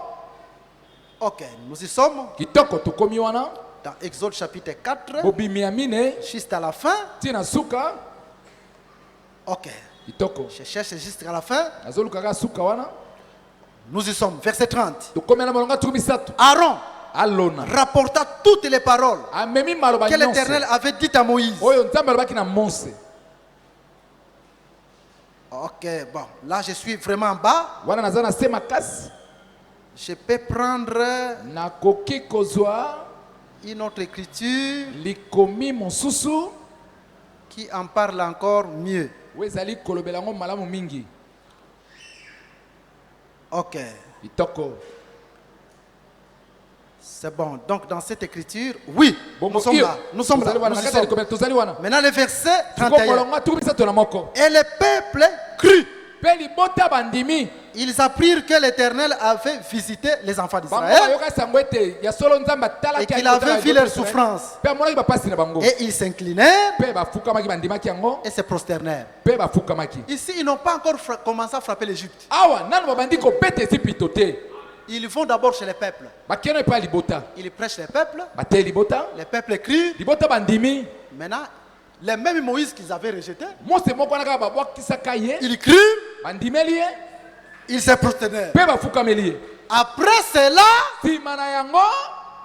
Ok, nous y sommes kitoko tokomi wana dans Exode chapitre 4, bobimi ya minei juste à la fin. ntina suka Ok, kitoko je cherche jusqu'à la fin. nazolukaka suka wana Nous y sommes, verset 30. tokomi na molongo tuku misato Aaron alona rapporta toutes les paroles amemi maloba que nyonso l'Éternel avait dites à Moïse. oyo nzambe alobaki na mose Ok, bon, là je suis vraiment en bas. wana naza na se makasi Je peux prendre nakoki kozwa une autre écriture likomi mosusu qui en parle encore mieux. oyo ezali kolobela yango malamu mingi Ok, kitoko c'est bon. Donc dans cette écriture, oui, nous sommes là. Nous sommes là. tozali wana Nous na y kati ya sommes. likomela tozali wana Maintenant le verset siko 31. molongo tuku misato na moko Et le peuple crut. mpe libota bandimi Ils apprirent que l'Éternel avait visité les enfants bango d'Israël bayoka sango ete ya solo nzambe et atalaki qu'il avait vu leurs souffrances. mpe amonaki bapasi na bango Et ils s'inclinèrent mpe bafukamaki bandimaki yango et se prosternèrent. mpe bafukamaki Ici, ils n'ont pas encore commencé à frapper l'Égypte. awa nano babandi kobeta ezipito te Ils vont d'abord chez les peuples. bakeno epai ya libota Ils prêchent les peuples. bateye libota Les peuples crient. libota bandimi Maintenant, les mêmes Moïse qu'ils avaient rejetés, mose moko wana kaka babwakisaka ye ils crient, bandimeli ye ils se prosternèrent. mpe bafukameli ye Après cela, nsima na yango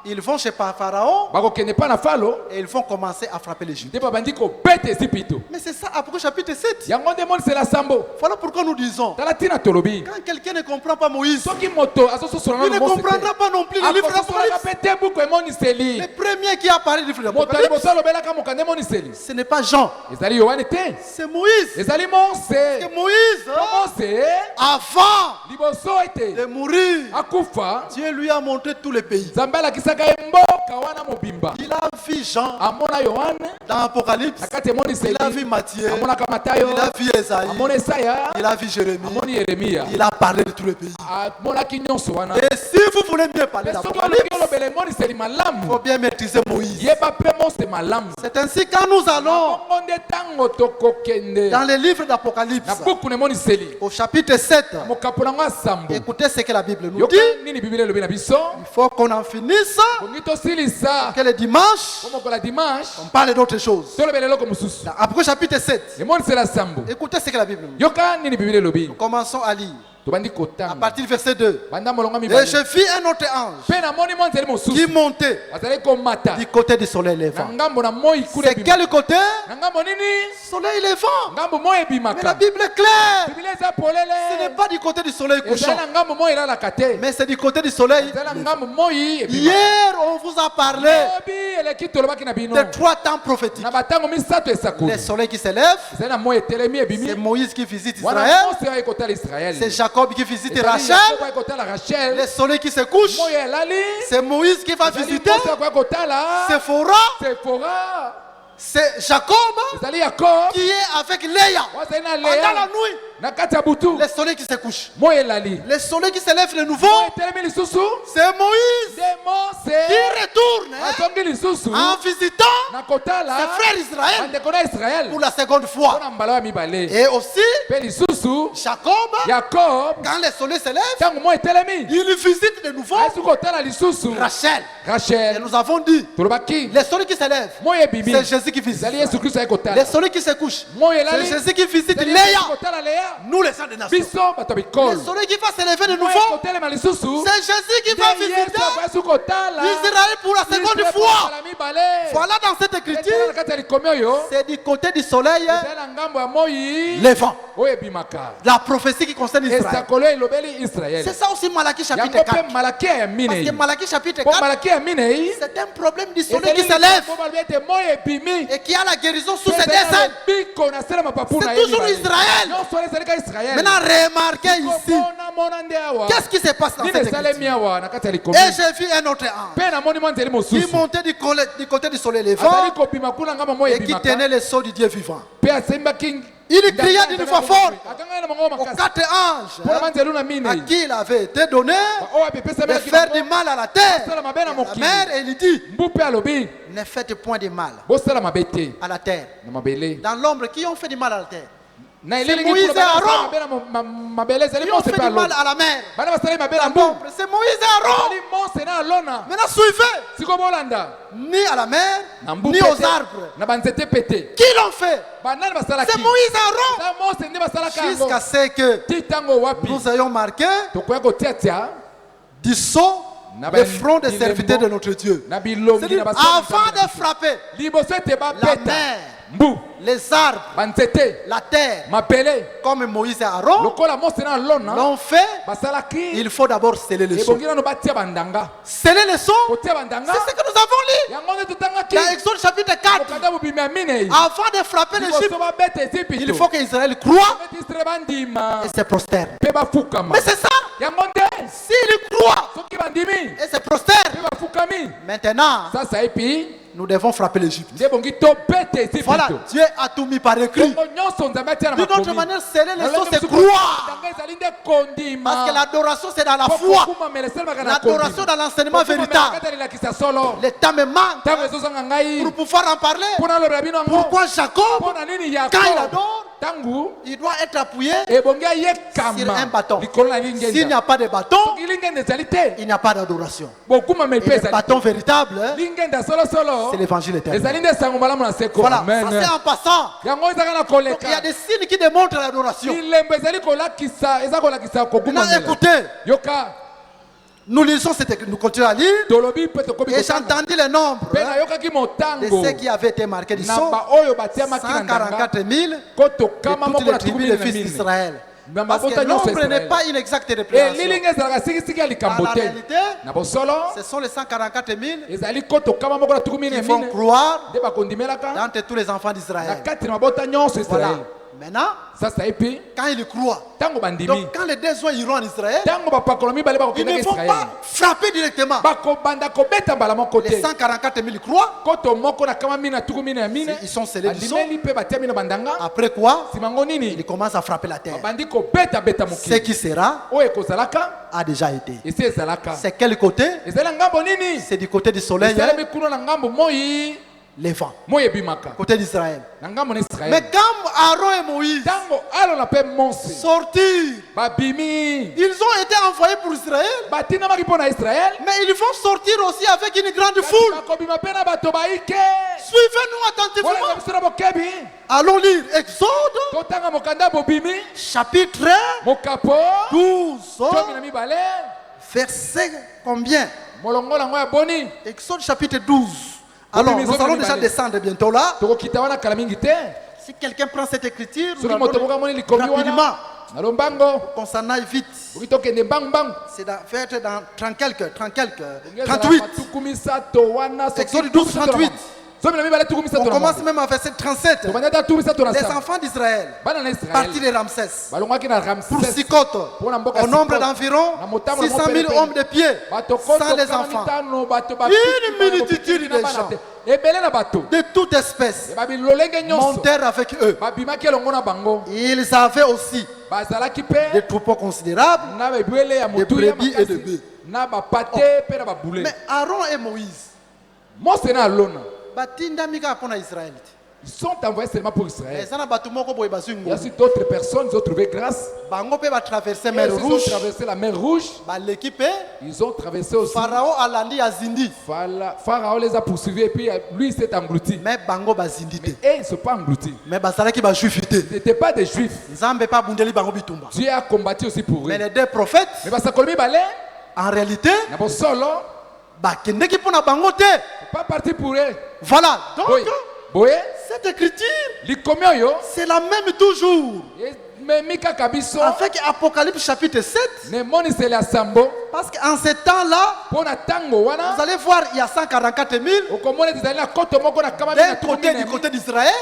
ils vont chez Pharaon bakokende mpa na falo et ils vont commencer à frapper l'Égypte. nde babandi kobeta Ezipito Mais c'est ça, Apocalypse chapitre 7. yango nde monisela sambo Voilà pourquoi nous disons, tala ntina tolobi quand quelqu'un ne comprend pas Moïse, soki moto azososola il ne comprendra pas non plus le livre akososolaka d'Apocalypse. mpe te buku emoniseli Le premier qui a parlé du livre moto ya d'Apocalypse, liboso alobelaka mokanda emoniseli ce n'est pas Jean, ezali yohane te c'est Moïse. ezali mose Que Moïse, mose avant liboso ete de mourir, akufa Dieu lui a montré tous les pays. nzambe alakisaka ye mboka wana mobimba Il a vu Jean amona yohane dans Apocalypse, na kati ya emoniseli il a vu Matthieu, amonaka matayo il a vu Esaïe, amona esaya il a vu Jérémie, amoni yeremiya il a parlé de tous les pays. amonaki nyonso wana Et si vous voulez bien parler soki d'Apocalypse, olingi olobela emoniseli il malamu faut bien maîtriser Moïse. yeba mpe mose malamu C'est ainsi quand nous allons bongo nde ntango tokokende dans les livres d'Apocalypse, na buku na emoniseli au chapitre 7, mokapo nango ya sambo écoutez ce que la Bible nous yoka dit. nini biblia elobi na biso Il faut qu'on en finisse, bongi tosilisa que le dimanche, po mokolo ya dimanche on parle d'autre chose. tolobela eloko mosusu Dans Apocalypse chapitre 7, emoniseli ya sambo écoutez ce que la Bible nous dit. yoka nini biblia elobi Commençons à lire. tobandi À kotanga partir du verset 2. banda molongo Et mibale je vis un autre ange mpe namoni mwa nzeli qui mosusu montait azali komata du côté du soleil na levant. ngambo na moi kuna C'est quel côté? na ngambo nini Soleil levant. ngambo moi Mais la ebimaka Bible est claire. biblia eza Ce n'est polele pas du côté du soleil ezali couchant, na ngambo moi elalaka te mais c'est du côté du soleil. ezali na ngambo moi ebimaka Hier, on vous a parlé lobi eleki tolobaki na bino des 3 temps prophétiques. na batango misato esakoli Le soleil qui s'élève, ezali na moi etelemi c'est ebimi Moïse qui visite wana Israël, mose oyo ekotala israele c'est Jacob qui visite ezali Rachel. yakobo ekotala rachel Le soleil qui se couche, moi elali c'est Moïse qui va ezali visiter. mose oyo ekotala C'est Phora, sefora c'est Jacob ezali yakob qui est avec Léa. wazali na Pendant la lea nuit, na kati ya butu le soleil qui se couche. moi elali Le soleil qui se lève de nouveau, moi etelemi lisusu c'est Moïse nde mose qui retourne azongi lisusu en visitant na kotala ses frères Israël bandeko na israele pour la seconde fois. mpona mbala ya mibale Et aussi, mpe lisusu Jacob, yakob quand le soleil se lève, ntango moi etelemi il visite de nouveau ayesu kotala lisusu Rachel. Et rachel nous avons dit, tolobaki le soleil qui se lève, moi ebimi c'est Jésus qui visite. ezali yesu kristo aye Le kotala soleil qui se couche, moi c'est elali Jésus qui visite ezali yesu Léa. kotala lea Nous les gens des nations. biso bato ya bikolo Le soleil qui va se lever de moi nouveau, ekotelema lisusu c'est Jésus qui va nde yesu visiter akoyesu kotala Israël pour la seconde Israel fois. kotala mibale Voilà dans cette etala écriture, na kati ya likomi oyo c'est du côté du soleil ezali na ngambo ya moi levant. oyo ebimaka La prophétie qui concerne Israël. esakolo oyo elobeli israele C'est ça aussi Malachie chapitre yango 4. mpe malakia ya Parce minei que Malachie chapitre mpo 4, malakia ya minei c'est un problème du soleil qui se lève po balobi ete moi ebimi et qui a la guérison sous ses ezali deux na ailes. lobiko na se na mapapu na C'est ye toujours mibale. Israël. nyonso wana ezali ka israele Maintenant, remarquez ici, mona nde awa qu'est-ce qui se passe dans nini cette esalemi écriture. awa na kati ya likomi Et j'ai vu un autre ange mpe namoni mwa nzeli qui mosusu montait du côté du soleil azali levant kobima kuna ngambo moi et qui ebimaka tenait le sceau du Dieu vivant. mpe asembaki Il cria d'une voix forte akangai na mongo aux makasi 4 anges mpona hein, manzelu na à minei qui il avait été donné oyo de apepesamaki faire du mal à la terre, bosala mabe na à la mokili mer, et il dit, mbu mpe alobi ne faites point de mal bosala mabe te à la terre. na mabele Dans l'ombre, qui ont fait du mal à la terre? na C'est elilingi Moïse kuna et bana Aaron. basala mabe na mabele ezali Qui ont mose fait mpe du mal alona à la mer? bana basali mabe na Dans mbu l'ombre, c'est Moïse et Aaron. ezali mose na alona Maintenant, suivez, siko bolanda ni à la mer, na mbu ni mpe aux te, arbres. na banzete mpe te Qui l'ont fait? banani basalaki C'est Moïse et Aaron. eza mose nde basalaka yango Jusqu'à ce que ti ntango wapi nous ayons marqué tokoya kotiatia du sceau na le front des bilembo, serviteurs de notre Dieu. na bilongi C'est-à-dire, na basali avant na de frapper liboso ete la babeta mer, mbu les arbres, banzete la terre, mabele comme Moïse et Aaron lokola mose na alona l'ont fait, basalaki il faut d'abord sceller le sceau. ebongi nano batia bandanga Sceller le sceau, kotia bandanga c'est ce que nous avons lu yango nde totangaki dans Exode chapitre 4. okanda bobimi ya minei Avant de frapper l'Égypte, liboso babeta ezipito il faut qu'Israël croit beti isre bandima et se prosterne. mpe bafukama Mais c'est ça, yango nde s'il croit soki bandimi et se prosterne, mpe bafukami maintenant, sasa epi nous devons frapper l'Égypte. nde bongi tobeta Voilà, ezipito Dieu a tout mis par écrit. bongo nyonso nzambe atia na D'une autre makomi manière, sceller le sceau, Lolenge c'est mosuku croire. bandanga ezali nde kondima Parce que l'adoration, c'est dans la Po foi. kokumamela esalemaka na L'adoration dans l'enseignement véritable. kati ya lilakisa solo Le temps me manque ntango ezozanga ngai pour pouvoir en parler. mpona lobela bino yango Pourquoi Jacob, mpona nini quand il yakobo adore, tangu il doit être appuyé ebongi sur un ayekama bâton. likolo na S'il n'y lingenda a pas de bâton, soki lingenda ezali te il n'y a pas d'adoration. bokumama Et epe le ezali bâton véritable, lingenda solosolo c'est l'évangile éternel. ezali nde sango malamu na seko Voilà, amen ça c'est en passant. yango ezaka na Donc, il y a koleka des signes qui démontrent l'adoration. bilembo ezali kolakisa eza kolakisa Maintenant, kokumamela écoutez, yoka nous lisons cette écriture, nous continuons à lire. tolobi mpe tokomi Et j'ai entendu les nombres mpe nayokaki de motango ceux qui avaient été marqués du na sceau. baoyo batiamaki na ndanga 144 000 koto de kama toutes moko les na tribus tukumi des na fils mine d'Israël. na Parce que mabota le nyonso nombre n'est Israël pas une exacte répréhension. elilingi ezalaka sikisiki ya Dans likambo la te réalité, na bosolo ce sont les 144 000 ezali koto kama moko na tukumi qui na vont mine croire nde bakondimelaka d'entre tous les enfants na d'Israël. kati na mabota nyonso Voilà. Israël Maintenant, sasa epi quand ils croient, ntango bandimi donc quand les deux oies iront en Israël, ntango bapakolo mibale ils bakokendaka ne vont Israël pas frapper directement. bakobanda kobeta mbala moko Les te 144 000 croient. koto moko na kama mine na tuku mine ya mine Ils sont scellés du sang. bandimeli mpe batiami na bandanga Après quoi, simango ils nini commencent à frapper la terre. babandi kobetabeta Ce mokili qui sera oyo ekozalaka a déjà été. esi ezalaka C'est quel côté? ezali na ngambo nini C'est du côté du soleil esalemi kuna na ngambo moi levant, moi ebimaka côté d'Israël. na ngambo na Mais israele quand Aaron et Moïse ntango alona mpe mose sortirent, babimi ils ont été envoyés pour Israël, batinamaki mpo na israele mais ils vont sortir aussi avec une grande foule. bakobima mpe na bato baike Suivez-nous kolanda attentivement. biso na bokebi Allons lire Exode, totanga mokanda bobimi chapitre mokapo 12, comi na mibale verset combien? molongola yango ya boni Exode chapitre 12. Alors, nous allons déjà descendre bientôt là. tokokita wana kala mingi te Si quelqu'un prend cette écriture, nous soki allons moto moko amoni likomi rapidement, wana na lombango qu'on s'en aille vite. oki tokende mbangbangu C'est fait être dans 30 quelques, 38 38. tuku misato wana soki Exode 12, 38. soki na mibale tuku On misato na commence moko même à verset 37. tobanda ata tuku misato na Les saba enfants d'Israël, bana na partis israele de Ramsès, balongwaki na pour ramses Sicote, Pour la mboka au nombre Sicote. d'environ Na motambo 600 na 000 mopele hommes de pied, bato sans les kama enfants, mitano bato Une multitude de gens. ebele na bato de toute espèce, babilolenge nyonso montèrent avec eux. babimaki elongo na bango Ils avaient aussi bazalaki des mpe troupeaux considérables, na bebwele ya des motuya brebis et de makasi bœufs. na bapate mpe na babule Mais Aaron et Moïse, mose na alona batindamika apona Israël. ils sont envoyés seulement pour Israël. Ezana batu moko boye Il y a bazungu. aussi d'autres personnes, ils ont trouvé grâce. Bango pe ba traverser Et mer ils ont rouge. traversé la mer Rouge. Ba l'équipe Ils ont traversé aussi. Pharaon alandi azindi. Pharaon les a poursuivis et puis lui il s'est englouti. Mais bango bazindi te. Et ils ne sont pas engloutis. Mais bazalaki ba juif te. Ils n'étaient pas des juifs. Nzambe pa bundeli bango bitumba. Dieu a combattu aussi pour eux. Mais les deux prophètes, Mais parce que balé, en réalité, n'a pas solo, ba kendeki pona bango te. pas parti pour eux. Voilà. Donc Boy, boy, cette écriture, likomyo c'est la même toujours. mais Mika Kabiso, Avec Apocalypse chapitre 7, ne moni c'est la sambo. parce qu'en ce temps-là, Pour na tango wana, vous allez voir, il y a 144 000 okomone des na koto moko na kama d'un côté du côté d'Israël.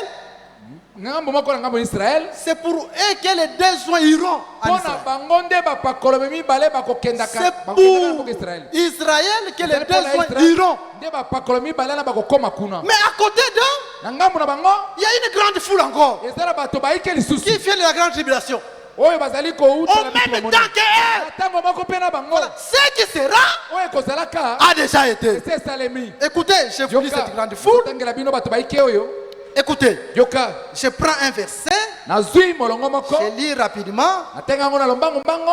ngambo moko na ngambo Israël. C'est pour eux que les deux oies iront en Pona Israël. bango nde bapakolo mibale bakokendaka C'est bakokendaka na pour mboka Israël. Israël que les Ezali mpona deux oies Israël, iront. nde bapakolo mibale na bakokoma kuna. Mais à côté d'eux, Na ngambo na bango il y a une grande foule encore ezala bato baike lisusu qui vient de la grande tribulation. oyo bazali kouta Au na bitu même bango. temps qu'eux, Na ntango moko mpe na bango ce qui sera oyo ekozalaka a déjà été. esi esalemi. Écoutez, je vous lis cette grande foule. tangela bino bato baike oyo Écoutez, yoka je prends un verset, nazwi molongo moko je lis rapidement. natenga yango na lombango mbango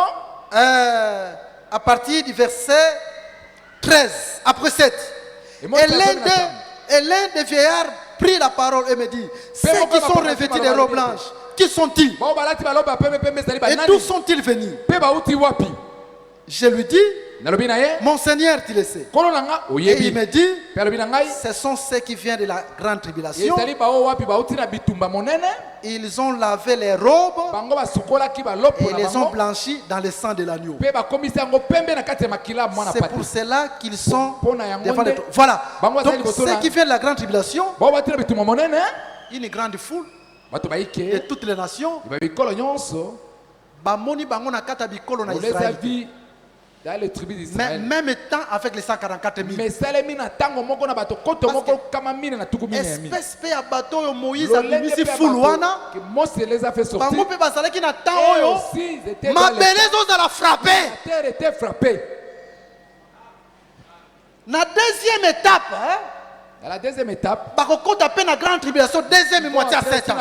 À partir du verset 13, après 7. Et moi, c'est la première Et l'un des vieillards prit la parole et me dit, ceux qui sont revêtus de robes blanches, qui sont-ils? bao balati baloba pembe pembe ezali Et d'où banani sont-ils venus? mpe bauti wapi. Je lui dis, nalobi na ye mon Seigneur, tu le sais. nkolo na nga Et oyebi il me dit, mpe alobi na ngai ce sont ceux qui viennent de la grande tribulation. ezali bao wapi bauti na bitumba monene Ils ont lavé les robes bango basukolaki balopo et na les ont bango blanchis dans le sang de l'agneau. mpe bakomisi yango pembe na kati ya makila ya mwana C'est pate pour cela qu'ils sont Mpo na yango devant nde le trône. Voilà. bango bazali Donc, liboso ceux na qui viennent de la grande tribulation, bao bati na bitumba monene une grande foule bato de baike toutes les nations, babikolo nyonso bamoni bango na kata bikolo na on les a Israël. vus dans les tribus Mais d'Israël même temps avec les 144 000. mais esalemi na ntango moko na bato koto Parce moko kama mine na tuku mine ya mine Espèce pe ya bato oyo Moïse lolenge abimisi mpe ya fulu bato wana, que Mose les a fait sortir bango mpe bazalaki na temps et oyo aussi ils étaient dans le mabele ezozala frappe. la terre était frappée Na deuxième étape, À la deuxième étape, bakokota pe na grande tribulation deuxième moitié à 7 ans.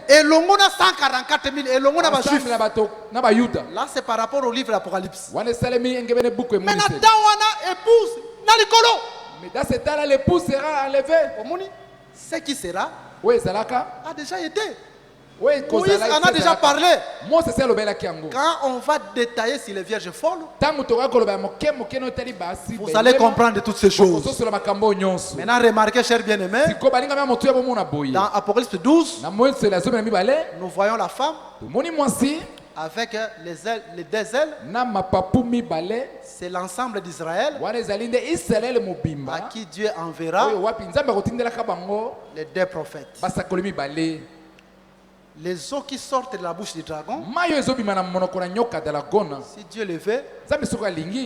Et l'ongona 144 000 et l'ongona ba juif. Là c'est par rapport au livre d'Apocalypse. Maintenant dans wana épouse na likolo. Mais dans ce temps-là, l'épouse sera enlevée. Omoni, ce qui sera Oui, Zalaka. a déjà été. Oui, Moïse en a déjà parlé. Moi, c'est ça le bel akiango. Quand on va détailler sur les vierges folles, vous Vous allez comprendre toutes ces choses. Maintenant, Maintenant, remarquez, chers bien-aimés, dans Apocalypse 12, nous voyons la femme avec les deux ailes. C'est l'ensemble d'Israël à qui Dieu enverra les deux prophètes. Les eaux qui sortent de la bouche du dragon, si Dieu le veut,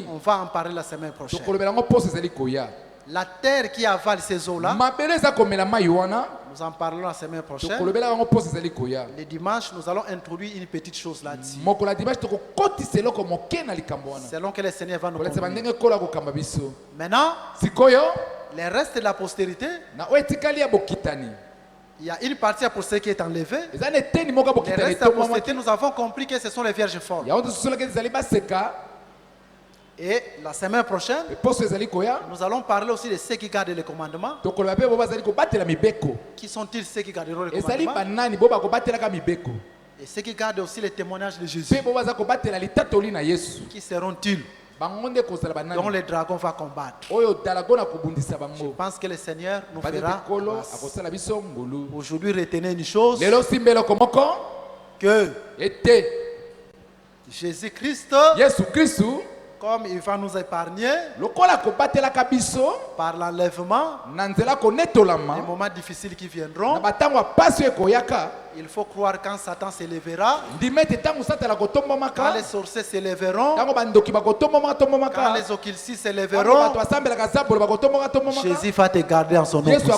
on va en parler la semaine prochaine. La terre qui avale ces eaux-là, nous en parlons la semaine prochaine. Le dimanche, nous allons introduire une petite chose là-dessus. Selon que le Seigneur va nous conduire. Maintenant, les restes de la postérité, il y a une partie à postérité qui est enlevée. Les restes à postérité, nous avons compris que ce sont les vierges folles. Et la semaine prochaine, nous allons parler aussi de ceux qui gardent les commandements. Qui sont-ils ceux qui garderont les commandements? Et ceux qui gardent aussi les témoignages de Jésus. Qui seront-ils? Dont le dragon va combattre. Je pense que le Seigneur nous fera grâce. Aujourd'hui, retenez une chose, que Jésus-Christ, comme il va nous épargner par l'enlèvement, les moments difficiles qui viendront, il faut croire quand Satan se lèvera, quand les sorciers se lèveront, quand les occultistes se lèveront, Jésus va te garder en son nom puissant.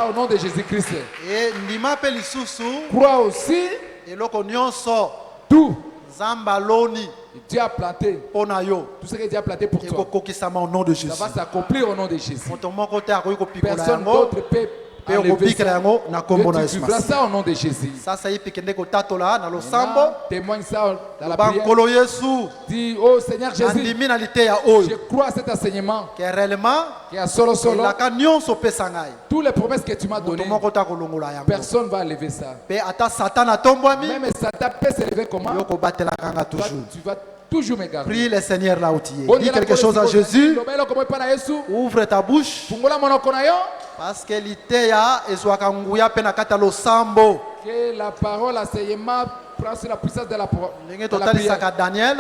Au nom de Jésus-Christ. Et Nima pe lisusu, Crois aussi eloko nyonso tout Zambaloni Dieu a planté. Ponayo. Tout ce que Dieu a planté pour toi, Au nom de Jésus. ça va s'accomplir au nom de Jésus. Personne d'autre peut enlever ça. Et tu vivras ça au nom de Jésus. Ça c'est Maintenant, témoigne ça dans la prière. Dis, oh Seigneur Jésus, je crois à cet enseignement qui a solo tous les promesses que tu m'as données, personne ne va enlever ça. Même Satan peut s'élever comment? Tu vas toujours me garder. Prie le Seigneur là où tu es. Dis quelque chose à Jésus. Ouvre ta bouche. Parce que l'idéa ezwakanguya pe na kata losambo. Que la parole enseignement prend sur la puissance de la prière. Daniel,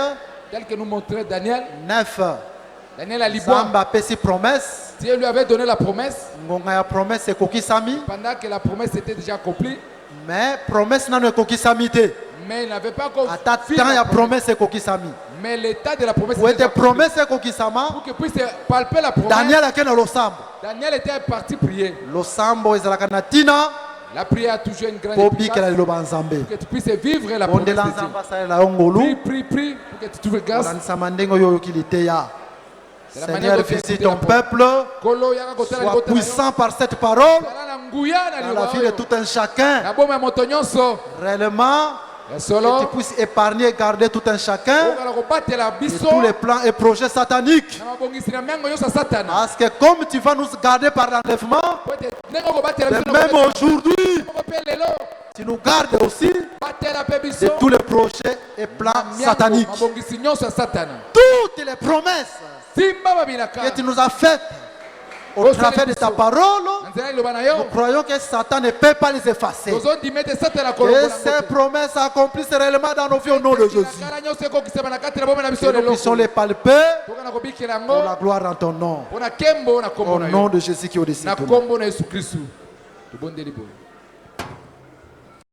tel que nous montrait Daniel 9. Daniel a libre. Promesse. Dieu lui avait donné la promesse. Promesse Pendant que la promesse était déjà accomplie. Mais promesse n'a pas mais il n'avait pas encore fini la promesse. Mais l'état de la promesse était promesse pour qu'il puisse palper la promesse. Daniel était parti prier. La prière a toujours une grande efficace pour que tu puisses vivre la promesse de Dieu. Prie pour que tu trouves grâce. Seigneur, visite ton peuple, sois puissant par cette parole, dans la vie de tout un chacun, réellement, que tu puisses épargner et garder tout un chacun de tous les plans et projets sataniques. Parce que comme tu vas nous garder par l'enlèvement, même aujourd'hui, tu nous gardes aussi de tous les projets et plans sataniques. Toutes les promesses que tu nous as faites au travers de ta parole, nous croyons que Satan ne peut pas les effacer. Que ces promesses accomplissent réellement dans nos vies au nom de Jésus. Que nous puissions les palper pour la gloire en ton nom. Au nom de Jésus qui est au-dessus de tout.